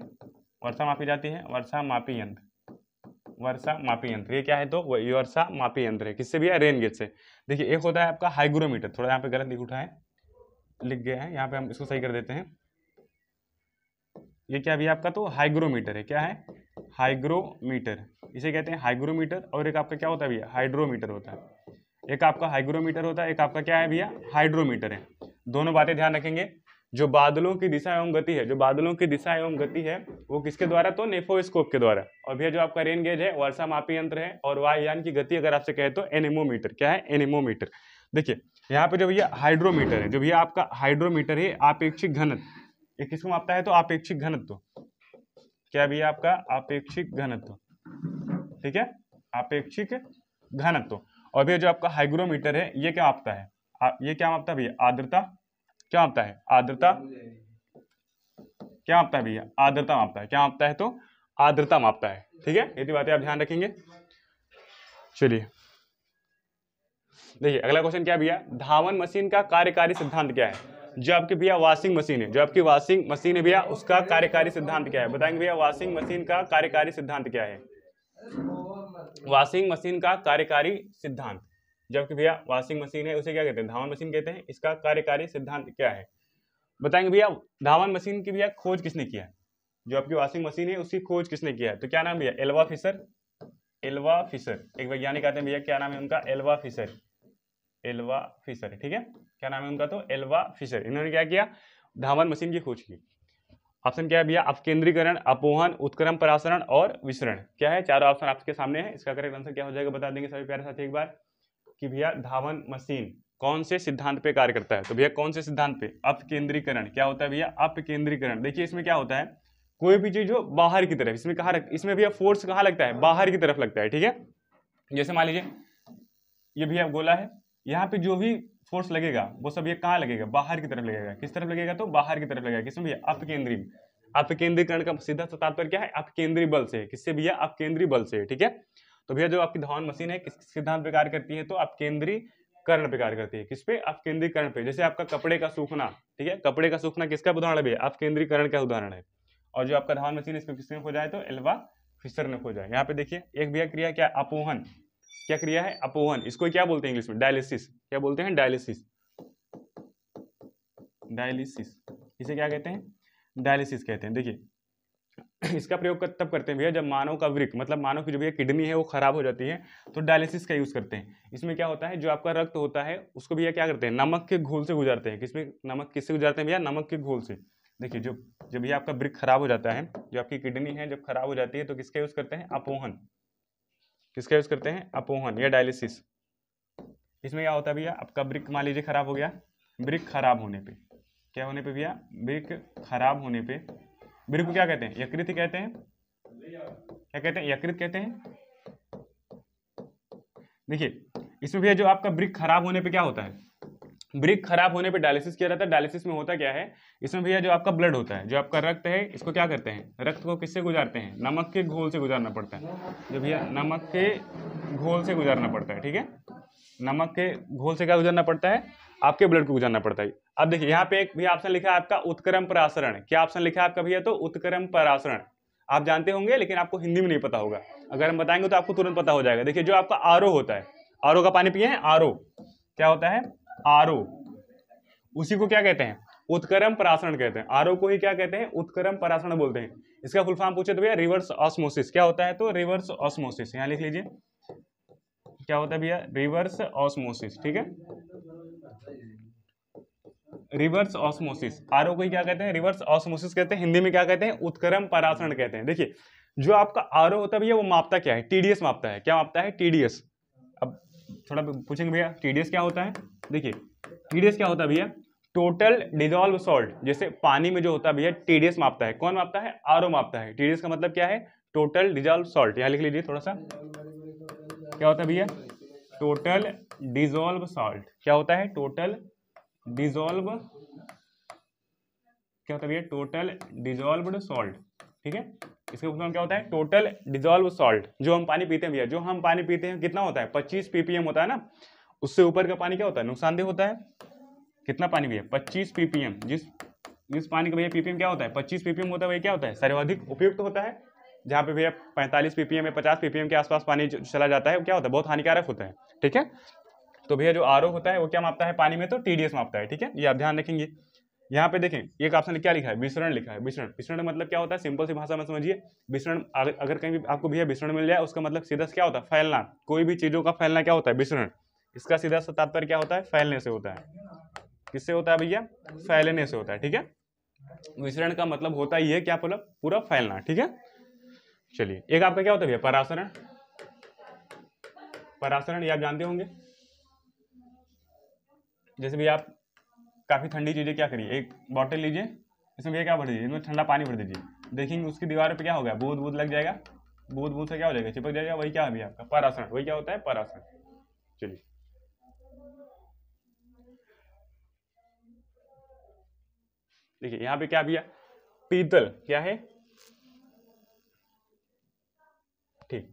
वर्षा मापी जाती है, वर्षा मापी यंत्र, वर्षा मापी यंत्र, ये क्या है तो वही वर्षा मापी यंत्र है। किससे भी है, रेन गेज से। देखिए एक होता है आपका हाइग्रोमीटर, थोड़ा यहाँ पे गलत लिख उठा है, लिख गया है, यहाँ पे हम इसको सही कर देते हैं। ये क्या भी आपका तो हाइग्रोमीटर है, क्या है, हाइग्रोमीटर, इसे कहते हैं हाइग्रोमीटर। और एक आपका क्या होता है भैया, हाइड्रोमीटर होता है। एक आपका हाइग्रोमीटर होता है, एक आपका क्या है भैया, हाइड्रोमीटर है। दोनों बातें ध्यान रखेंगे। जो बादलों की दिशा एवं गति है, जो बादलों की दिशा एवं गति है वो किसके द्वारा, तो नेफोस्कोप के द्वारा। और भैया जो आपका रेन गेज है वर्षा मापी यंत्र है। और वायुयान की गति अगर आपसे कहे तो एनेमोमीटर, क्या है, एनेमोमीटर। देखिए यहाँ पे जो भैया हाइड्रोमीटर है, जो भैया आपका हाइड्रोमीटर है आपेक्षिक घनत्व, ये किसको मापता है तो आपेक्षिक घनत्व, क्या भैया आपका आपेक्षिक घनत्व, ठीक है, आपेक्षिक घनत्व। और भैया जो आपका हाइग्रोमीटर है ये क्या मापता है, ये क्या मापता है भैया, आर्द्रता, क्या मापता है, आर्द्रता, क्या मापता है भैया, आर्द्रता मापता है, क्या मापता है तो आर्द्रता मापता है, ठीक है। ये बातें आप ध्यान रखेंगे। चलिए देखिए अगला क्वेश्चन क्या भैया, धावन मशीन का कार्यकारी सिद्धांत क्या है। जो आपकी भैया वॉशिंग मशीन है, जो आपकी वॉशिंग मशीन है भैया उसका कार्यकारी सिद्धांत क्या है, बताएंगे भैया वॉशिंग मशीन का कार्यकारी सिद्धांत क्या है। वॉशिंग मशीन का कार्यकारी सिद्धांत, जबकि भैया वॉशिंग मशीन है उसे क्या कहते हैं, धावन मशीन कहते हैं। इसका कार्यकारी सिद्धांत क्या है, बताएंगे भैया। धावन मशीन की भैया खोज किसने किया है, जो आपकी वॉशिंग मशीन है उसकी खोज किसने किया है, तो क्या नाम भैया, एल्वा फिशर। एल्वा फिशर एक वैज्ञानिक आते हैं भैया, क्या नाम है उनका, एल्वा फिशर, एल्वा फिशर, ठीक है, क्या नाम है उनका तो एल्वा फिशर। इन्होंने क्या किया, धावन मशीन की खोज की। ऑप्शन क्या है भैया, अपकेंद्रीकरण, अपोहन, उत्क्रम परासरण और विसरण, क्या है, चारों ऑप्शन आपके सामने है। इसका करेक्ट आंसर क्या हो जाएगा बता देंगे सभी प्यारे साथी एक बार, कि भैया धावन मशीन कौन से सिद्धांत पे कार्य करता है, तो भैया कौन से सिद्धांत पे, अपकेंद्रीकरण। क्या होता है भैया, अपकेंद्रीकरण। देखिए इसमें क्या होता है, कोई भी चीज जो बाहर की तरफ, इसमें कहाँ इसमें भैया फोर्स कहाँ लगता है, बाहर की तरफ लगता है, ठीक है। जैसे मान लीजिए ये भैया गोला है, यहाँ पे जो भी फोर्स लगेगा वो सब ये कहाँ लगेगा, बाहर की तरफ लगेगा। किस तरफ लगेगा तो बाहर की तरफ लगेगा। किसमें भैया, अपकेंद्री। अपकेंद्रीकरण का सीधा तात्पर्य क्या है, अपकेंद्री बल से। किससे भैया, अपकेंद्री बल से, ठीक है। तो भैया जो आपकी धावन मशीन है किस सिद्धांत पे कार्य करती है तो अपकेंद्रीकरण पे कार्य करती है। किस पे, अपकेंद्रीकरण पे। जैसे आपका कपड़े का सूखना, ठीक है, कपड़े का सूखना किसका उदाहरण है भैया, अपकेंद्रीकरण का उदाहरण है। और जो आपका धावन मशीन इसको किसने खोजा है तो एल्वा फिशर ने खोजा है। यहाँ पे देखिए एक भैया क्रिया क्या, अपोहन, क्या क्रिया है, अपोहन। इसको क्या बोलते हैं इंग्लिश में, डायलिसिस। क्या बोलते हैं, डायलिसिस, डायलिसिस, इसे क्या कहते हैं, डायलिसिस कहते हैं। देखिए इसका प्रयोग तब करते हैं भैया जब मानव का वृक्क, मतलब मानव की जो भैया किडनी है वो खराब हो जाती है, तो डायलिसिस का यूज करते हैं। इसमें क्या होता है, जो आपका रक्त होता है उसको भैया क्या करते हैं, नमक के घोल से गुजारते हैं। किसमें, नमक किससे गुजारते हैं भैया, नमक के घोल से। देखिए जो जब भैया आपका वृक्क खराब हो जाता है, जो आपकी किडनी है जब खराब हो जाती है तो किसका यूज करते हैं, अपोहन। किसका यूज करते हैं, अपोहन या डायलिसिस। इसमें क्या होता है भैया, आपका वृक्क मान लीजिए खराब हो गया, वृक्क खराब होने पे, क्या होने पे भैया, वृक्क खराब होने पे, वृक्क को क्या कहते हैं, यकृत ही कहते हैं। क्या कहते हैं, यकृत कहते हैं। देखिए इसमें भैया जो आपका वृक्क खराब होने पे क्या होता है, वृक्क खराब होने पे डायलिसिस किया जाता है। डायलिसिस में होता क्या है, इसमें भैया जो आपका ब्लड होता है, जो आपका रक्त है, इसको क्या करते हैं, रक्त को किससे गुजारते हैं, नमक के घोल से गुजारना पड़ता है। जो भैया नमक के घोल से गुजारना पड़ता है, ठीक है, नमक के घोल से क्या गुजरना पड़ता है, आपके ब्लड को गुजरना पड़ता है। अब देखिए यहाँ पे एक भैया ऑप्शन लिखा है आपका उत्क्रम परासरण। क्या ऑप्शन लिखा है आपका भैया तो उत्क्रम परासरण। आप जानते होंगे लेकिन आपको हिंदी में नहीं पता होगा, अगर हम बताएंगे तो आपको तुरंत पता हो जाएगा। देखिए जो आपका आरओ होता है, आरओ का पानी पिए हैं, आरओ क्या होता है, आरओ, उसी को क्या कहते हैं, उत्क्रम परासरण कहते हैं। आरओ को ही क्या कहते हैं, उत्क्रम परासरण बोलते हैं। इसका फुल फॉर्म पूछे तो भैया रिवर्स ऑस्मोसिस। क्या होता है तो रिवर्स ऑस्मोसिस, यहाँ लिख लीजिए क्या होता है भैया, रिवर्स ऑस्मोसिस, ठीक है, रिवर्स ऑस्मोसिस। आरओ को ही क्या कहते हैं, रिवर्स ऑस्मोसिस कहते हैं। हिंदी में क्या कहते हैं, उत्क्रम परासरण कहते हैं। देखिए जो आपका आरओ होता है भैया वो मापता क्या है, टीडीएस मापता है। क्या मापता है, टीडीएस। अब थोड़ा पूछेंगे भैया टीडीएस क्या होता है। देखिए टीडीएस क्या होता है भैया, टोटल डिजॉल्व सॉल्ट। जैसे पानी में जो होता है भैया टीडीएस मापता है, कौन मापता है, आरओ मापता है। टीडीएस का मतलब क्या है, टोटल डिजॉल्व सॉल्ट। यहाँ लिख लीजिए थोड़ा सा, क्या होता है भैया, टोटल डिजॉल्व सॉल्ट। क्या होता है, टोटल डिजॉल्व, क्या होता है भैया, टोटल डिजॉल्व्ड सॉल्ट, ठीक है। इसका मतलब क्या होता है, टोटल डिजॉल्व सॉल्ट। जो हम पानी पीते हैं भैया, जो हम पानी पीते हैं कितना होता है, 25 ppm होता है ना, उससे ऊपर का पानी क्या होता है, नुकसानदेह होता है। कितना पानी भैया, 25 ppm। जिस पानी का भैया ppm क्या होता है, 25 ppm होता है, वही क्या होता है, सर्वाधिक उपयुक्त होता है। जहाँ पे भैया 45 ppm या 50 ppm के आसपास पानी चला जाता है, वो क्या होता है, बहुत हानिकारक होता है, ठीक है। तो भैया जो आरओ होता है वो क्या मापता है पानी में, तो TDS मापता है, ठीक है, ये आप ध्यान रखेंगे। यहाँ पे देखें एक ऑप्शन क्या लिखा है, विसरण लिखा है। विसरण, विसरण मतलब क्या होता है, सिंपल सी भाषा में समझिए, विसरण अगर कहीं भी आपको भैया विसरण मिल जाए, उसका मतलब सीधा क्या होता है, फैलना। कोई भी चीजों का फैलना क्या होता है, विसरण। इसका सीधा सा तात्पर्य क्या होता है, फैलने से होता है। किससे होता है भैया, फैलने से होता है, ठीक है। विसरण का मतलब होता ही है क्या, पूरा फैलना, ठीक है। चलिए एक आपका क्या होता है भैया, परासरण। परासरण ये आप जानते होंगे, जैसे भी आप काफी ठंडी चीजें क्या करिए, एक बॉटल लीजिए, इसमें भैया क्या भर दीजिए, इसमें ठंडा पानी भर दीजिए, देखेंगे उसकी दीवार पे क्या होगा, बूंद बूंद लग जाएगा, बूंद बूंद से क्या हो जाएगा, चिपक जाएगा, वही क्या है भैया आपका परासरण, वही क्या होता है परासरण। चलिए देखिए यहाँ पे क्या भैया, पीतल क्या है, ठीक।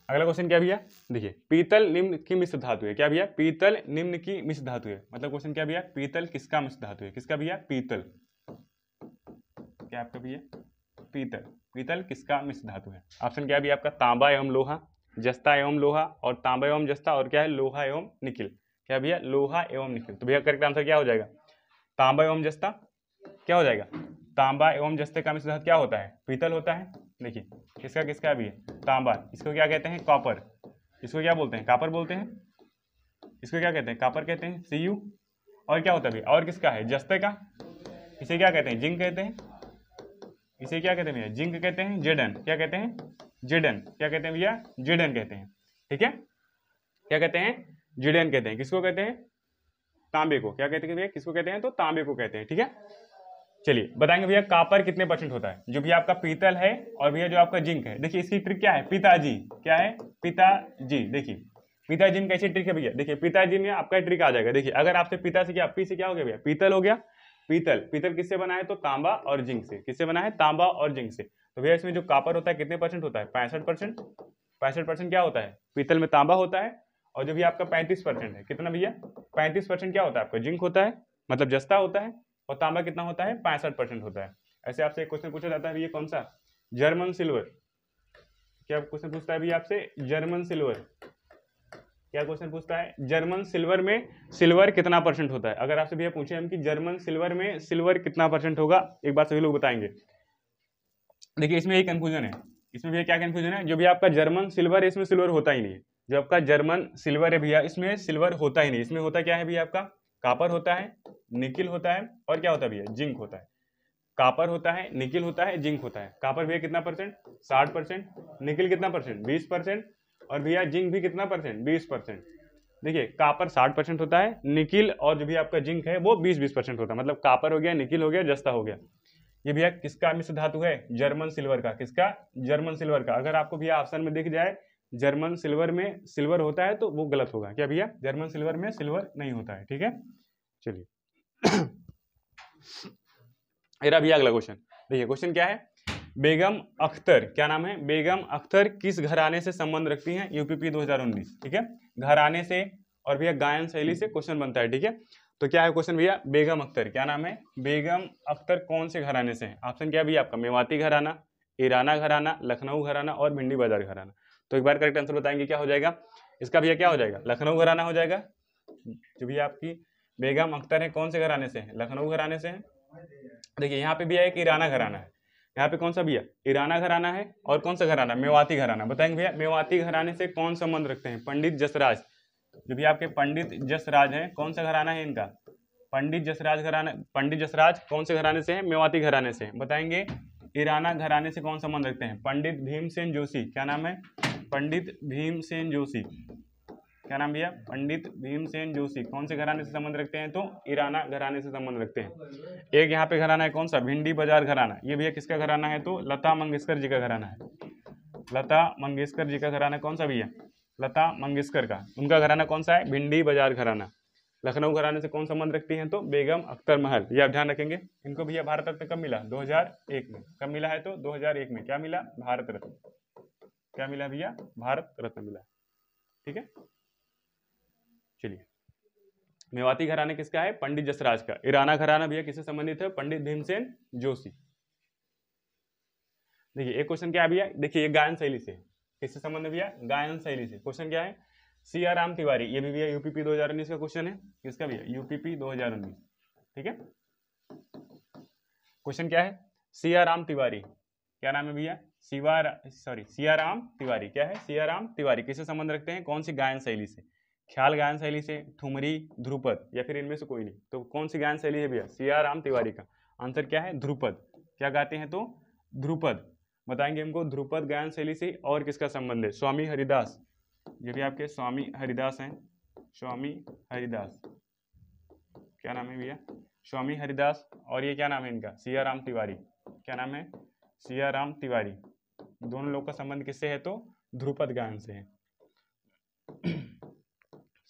अगला क्वेश्चन क्या भैया, देखिए पीतल निम्न की मिश्र धातु है, क्या भैया, पीतल निम्न की मिश्र धातु है, मतलब क्वेश्चन क्या भैया, पीतल किसका मिश्र धातु है, किसका भैया, पीतल, क्या आपका भैया, पीतल, पीतल किसका मिश्र धातु है। ऑप्शन क्या भी आपका, तांबा एवं लोहा, जस्ता एवं लोहा, और तांबा एवं जस्ता, और क्या है, लोहा एवं निकिल, क्या भैया, लोहा एवं निकिल। तो भैया करेक्ट आंसर क्या हो जाएगा, तांबा एवं जस्ता, क्या हो जाएगा, तांबा एवं जस्ते का मिश्र धातु क्या होता है, पीतल होता है। देखिए किसका किसका भी है, तांबा, इसको क्या कहते हैं, कॉपर, इसको क्या बोलते हैं, कापर बोलते हैं, इसको क्या कहते हैं, कापर कहते हैं, Cu। और क्या होता है भैया, और किसका है, जस्ते का, इसे क्या कहते हैं, जिंक कहते हैं, इसे क्या कहते हैं भैया, जिंक कहते हैं, जेडन, क्या कहते हैं, जेडन, क्या कहते हैं भैया, जेडन कहते हैं, ठीक है, क्या कहते हैं, जेडन कहते हैं, किसको कहते हैं, तांबे को, क्या कहते हैं भैया, किसको कहते हैं, तो तांबे को कहते हैं, ठीक है। चलिए बताएंगे भैया कापर कितने परसेंट होता है, जो भी आपका पीतल है और भैया जो आपका जिंक है। देखिए इसकी ट्रिक क्या है, पिताजी, क्या है, पिताजी, देखिए पिताजी में कैसी ट्रिक है भैया, देखिए पिताजी में आपका ट्रिक आ जाएगा। देखिए अगर आपसे पिता से क्या, पी से क्या हो गया भैया, पीतल हो गया, पीतल, पीतल किससे बना है, तो तांबा और जिंक से, किससे बना है, तांबा और जिंक से। तो भैया इसमें जो कापर होता है कितने परसेंट होता है, 65%, 65% क्या होता है, पीतल में तांबा होता है, और जो भी आपका 35% है, कितना भैया, 35% क्या होता है आपका, जिंक होता है, मतलब जस्ता होता है, और तांबा कितना होता है, 65% होता है। ऐसे आपसे एक क्वेश्चन पूछा जाता है भैया कौन सा, जर्मन सिल्वर, क्या क्वेश्चन पूछता है भैया आपसे, जर्मन सिल्वर, क्या क्वेश्चन पूछता है, जर्मन सिल्वर में सिल्वर कितना परसेंट होता है। अगर आपसे भैया पूछे हम कि जर्मन सिल्वर में सिल्वर कितना परसेंट होगा, एक बार सभी लोग बताएंगे। देखिए इसमें एक कंफ्यूजन है, इसमें भैया क्या कंफ्यूजन है, जो भी आपका जर्मन सिल्वर है इसमें सिल्वर होता ही नहीं है, जो आपका जर्मन सिल्वर है भैया इसमें सिल्वर होता ही नहीं, इसमें होता क्या है भैया आपका, कापर होता है, निकिल होता है, और क्या होता है भैया, जिंक होता है। कापर होता है, निकिल होता है, जिंक होता है। कापर भैया कितना परसेंट, 60%, निकिल कितना परसेंट, 20%, और भैया जिंक भी कितना परसेंट, 20%। देखिए कापर 60% होता है, निकिल और जो भी आपका जिंक है वो 20-20% होता है, मतलब कापर हो गया, निकिल हो गया, जस्ता हो गया। ये भैया किसका मिश्र धातु है, जर्मन सिल्वर का, किसका, जर्मन सिल्वर का। अगर आपको भैया ऑप्शन में दिख जाए जर्मन सिल्वर में सिल्वर होता है तो वो गलत होगा, क्या भैया, जर्मन सिल्वर में सिल्वर नहीं होता है, ठीक है। चलिए मेरा भैया अगला क्वेश्चन, देखिए क्वेश्चन क्या है, बेगम अख्तर, क्या नाम है, बेगम अख्तर किस घराने से संबंध रखती हैं, यूपीपी 2019, ठीक है। घराने से और भैया गायन शैली से क्वेश्चन बनता है, ठीक है। तो क्या है क्वेश्चन भैया, बेगम अख्तर, क्या नाम है, बेगम अख्तर कौन से घराने से है। ऑप्शन क्या है भैया आपका, मेवाती घराना, ईराना घराना, लखनऊ घराना, और भिंडी बाजार घराना। तो एक बार करेक्ट आंसर बताएंगे क्या हो जाएगा, इसका भैया क्या हो जाएगा, लखनऊ घराना हो जाएगा। जो भी आपकी बेगम अख्तर है कौन से घराने से है, लखनऊ घराने से है। देखिए यहाँ पे भी एक ईराना घराना है, यहाँ पे कौन सा भैया, ईराना घराना है, और कौन सा घराना, मेवाती घराना। बताएंगे भैया मेवाती घराने से कौन संबंध रखते हैं, पंडित जसराज, जो भी आपके पंडित जसराज हैं कौन सा घराना है इनका, पंडित जसराज घराना, पंडित जसराज कौन से घराने से है, मेवाती घराने से। बताएंगे ईराना घराने से कौन संबंध रखते हैं, पंडित भीमसेन जोशी, क्या नाम है, पंडित भीमसेन जोशी, क्या नाम भैया, पंडित भीमसेन जोशी कौन से घराने से संबंध रखते हैं, तो ईराना घराने से संबंध रखते हैं। एक यहाँ पे घराना है कौन सा, भिंडी बाजार घराना, ये भैया किसका घराना है, तो लता मंगेशकर जी का घराना है। लता मंगेशकर जी का घराना कौन सा भैया, लता मंगेशकर का, उनका घराना कौन सा है, भिंडी बाजार घराना। लखनऊ घराने से कौन संबंध रखती हैं, तो बेगम अख्तर महल, ये आप ध्यान रखेंगे। इनको भैया भारत रत्न कब मिला, 2001 में। कब मिला है, तो 2001 में क्या मिला, भारत रत्न, क्या मिला भैया, भारत रत्न मिला, ठीक है। चलिए मेवाती घराना किसका है, पंडित जसराज का। ईराना घराना भैया किससे संबंधित है, पंडित भीमसेन जोशी। देखिए एक क्वेश्चन क्या है भैया, देखिए ये गायन शैली से, किससे संबंध है भैया, गायन शैली से। क्वेश्चन क्या है, सी आर राम तिवारी, ये भी भैया यूपीपी 2019 का क्वेश्चन है, किसका भैया, यूपीपी 2019, ठीक है। क्वेश्चन क्या है, सी आर राम तिवारी, क्या नाम है भैया, सियाराम तिवारी, क्या है, सियाराम तिवारी किससे संबंध रखते हैं, कौन सी गायन शैली से, ख्याल गायन शैली से, ठुमरी, ध्रुपद, या फिर इनमें से कोई नहीं। तो कौन सी गायन शैली है भैया, सियाराम तिवारी का आंसर क्या है, ध्रुपद। क्या गाते हैं तो ध्रुपद, बताएंगे हमको ध्रुपद गायन शैली से। और किसका संबंध है, स्वामी हरिदास, ये भी आपके स्वामी हरिदास हैं, स्वामी हरिदास, क्या नाम है भैया, स्वामी हरिदास। और ये क्या नाम है इनका, सियाराम तिवारी, क्या नाम है, सियाराम तिवारी। दोनों लोग का संबंध किससे है तो ध्रुपद गायन से है।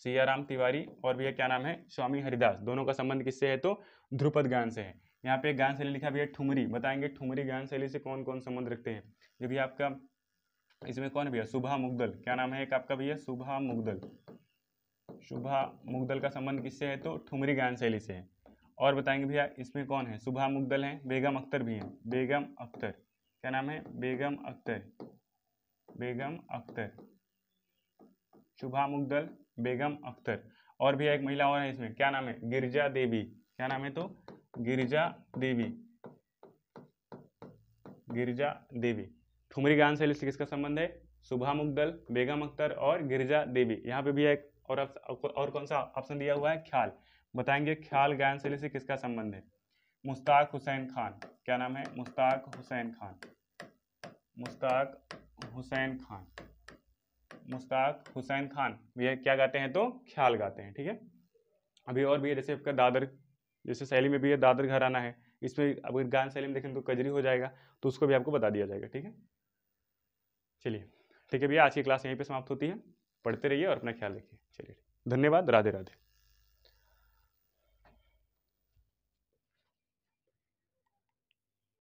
सियाराम तिवारी और भैया क्या नाम है, स्वामी हरिदास, दोनों का संबंध किससे है तो ध्रुपद गायन से है। यहाँ पे गायन शैली लिखा भैया ठुमरी, बताएंगे ठुमरी गायन शैली से कौन कौन संबंध रखते हैं। ये भी आपका, इसमें कौन है भैया, सुभा मुग्दल, क्या नाम है एक आपका भैया, सुभा मुग्दल, सुभा मुग्दल का संबंध किससे है तो ठुमरी गायन शैली से है। और बताएंगे भैया इसमें कौन है, सुभा मुग्दल है, बेगम अख्तर भी है, बेगम अख्तर, क्या नाम है, बेगम अख्तर, बेगम अख्तर, शुभा मुग्दल, बेगम अख्तर। और भी एक महिला और है इसमें, क्या नाम है, गिरिजा देवी, क्या नाम है तो गिरिजा देवी, गिरिजा देवी। ठुमरी गायन शैली से किसका संबंध है, शुभा मुग्दल, बेगम अख्तर और गिरिजा देवी। यहाँ पे भी एक और कौन सा ऑप्शन दिया हुआ है, ख्याल, बताएंगे ख्याल गायन शैली से किसका संबंध है, मुश्ताक हुसैन खान, क्या नाम है, मुश्ताक हुसैन खान, मुश्ताक हुसैन खान, मुश्ताक हुसैन खान भी क्या गाते हैं तो ख्याल गाते हैं, ठीक है। अभी और भी है, जैसे आपका दादर, जैसे शैली में भी है दादर घराना है, इसमें अगर गायन शैली में देखें तो कजरी हो जाएगा, तो उसको भी आपको बता दिया जाएगा, ठीक है। चलिए ठीक है भैया, आज की क्लास यहीं पे समाप्त होती है, पढ़ते रहिए और अपना ख्याल रखिए। चलिए धन्यवाद, राधे राधे।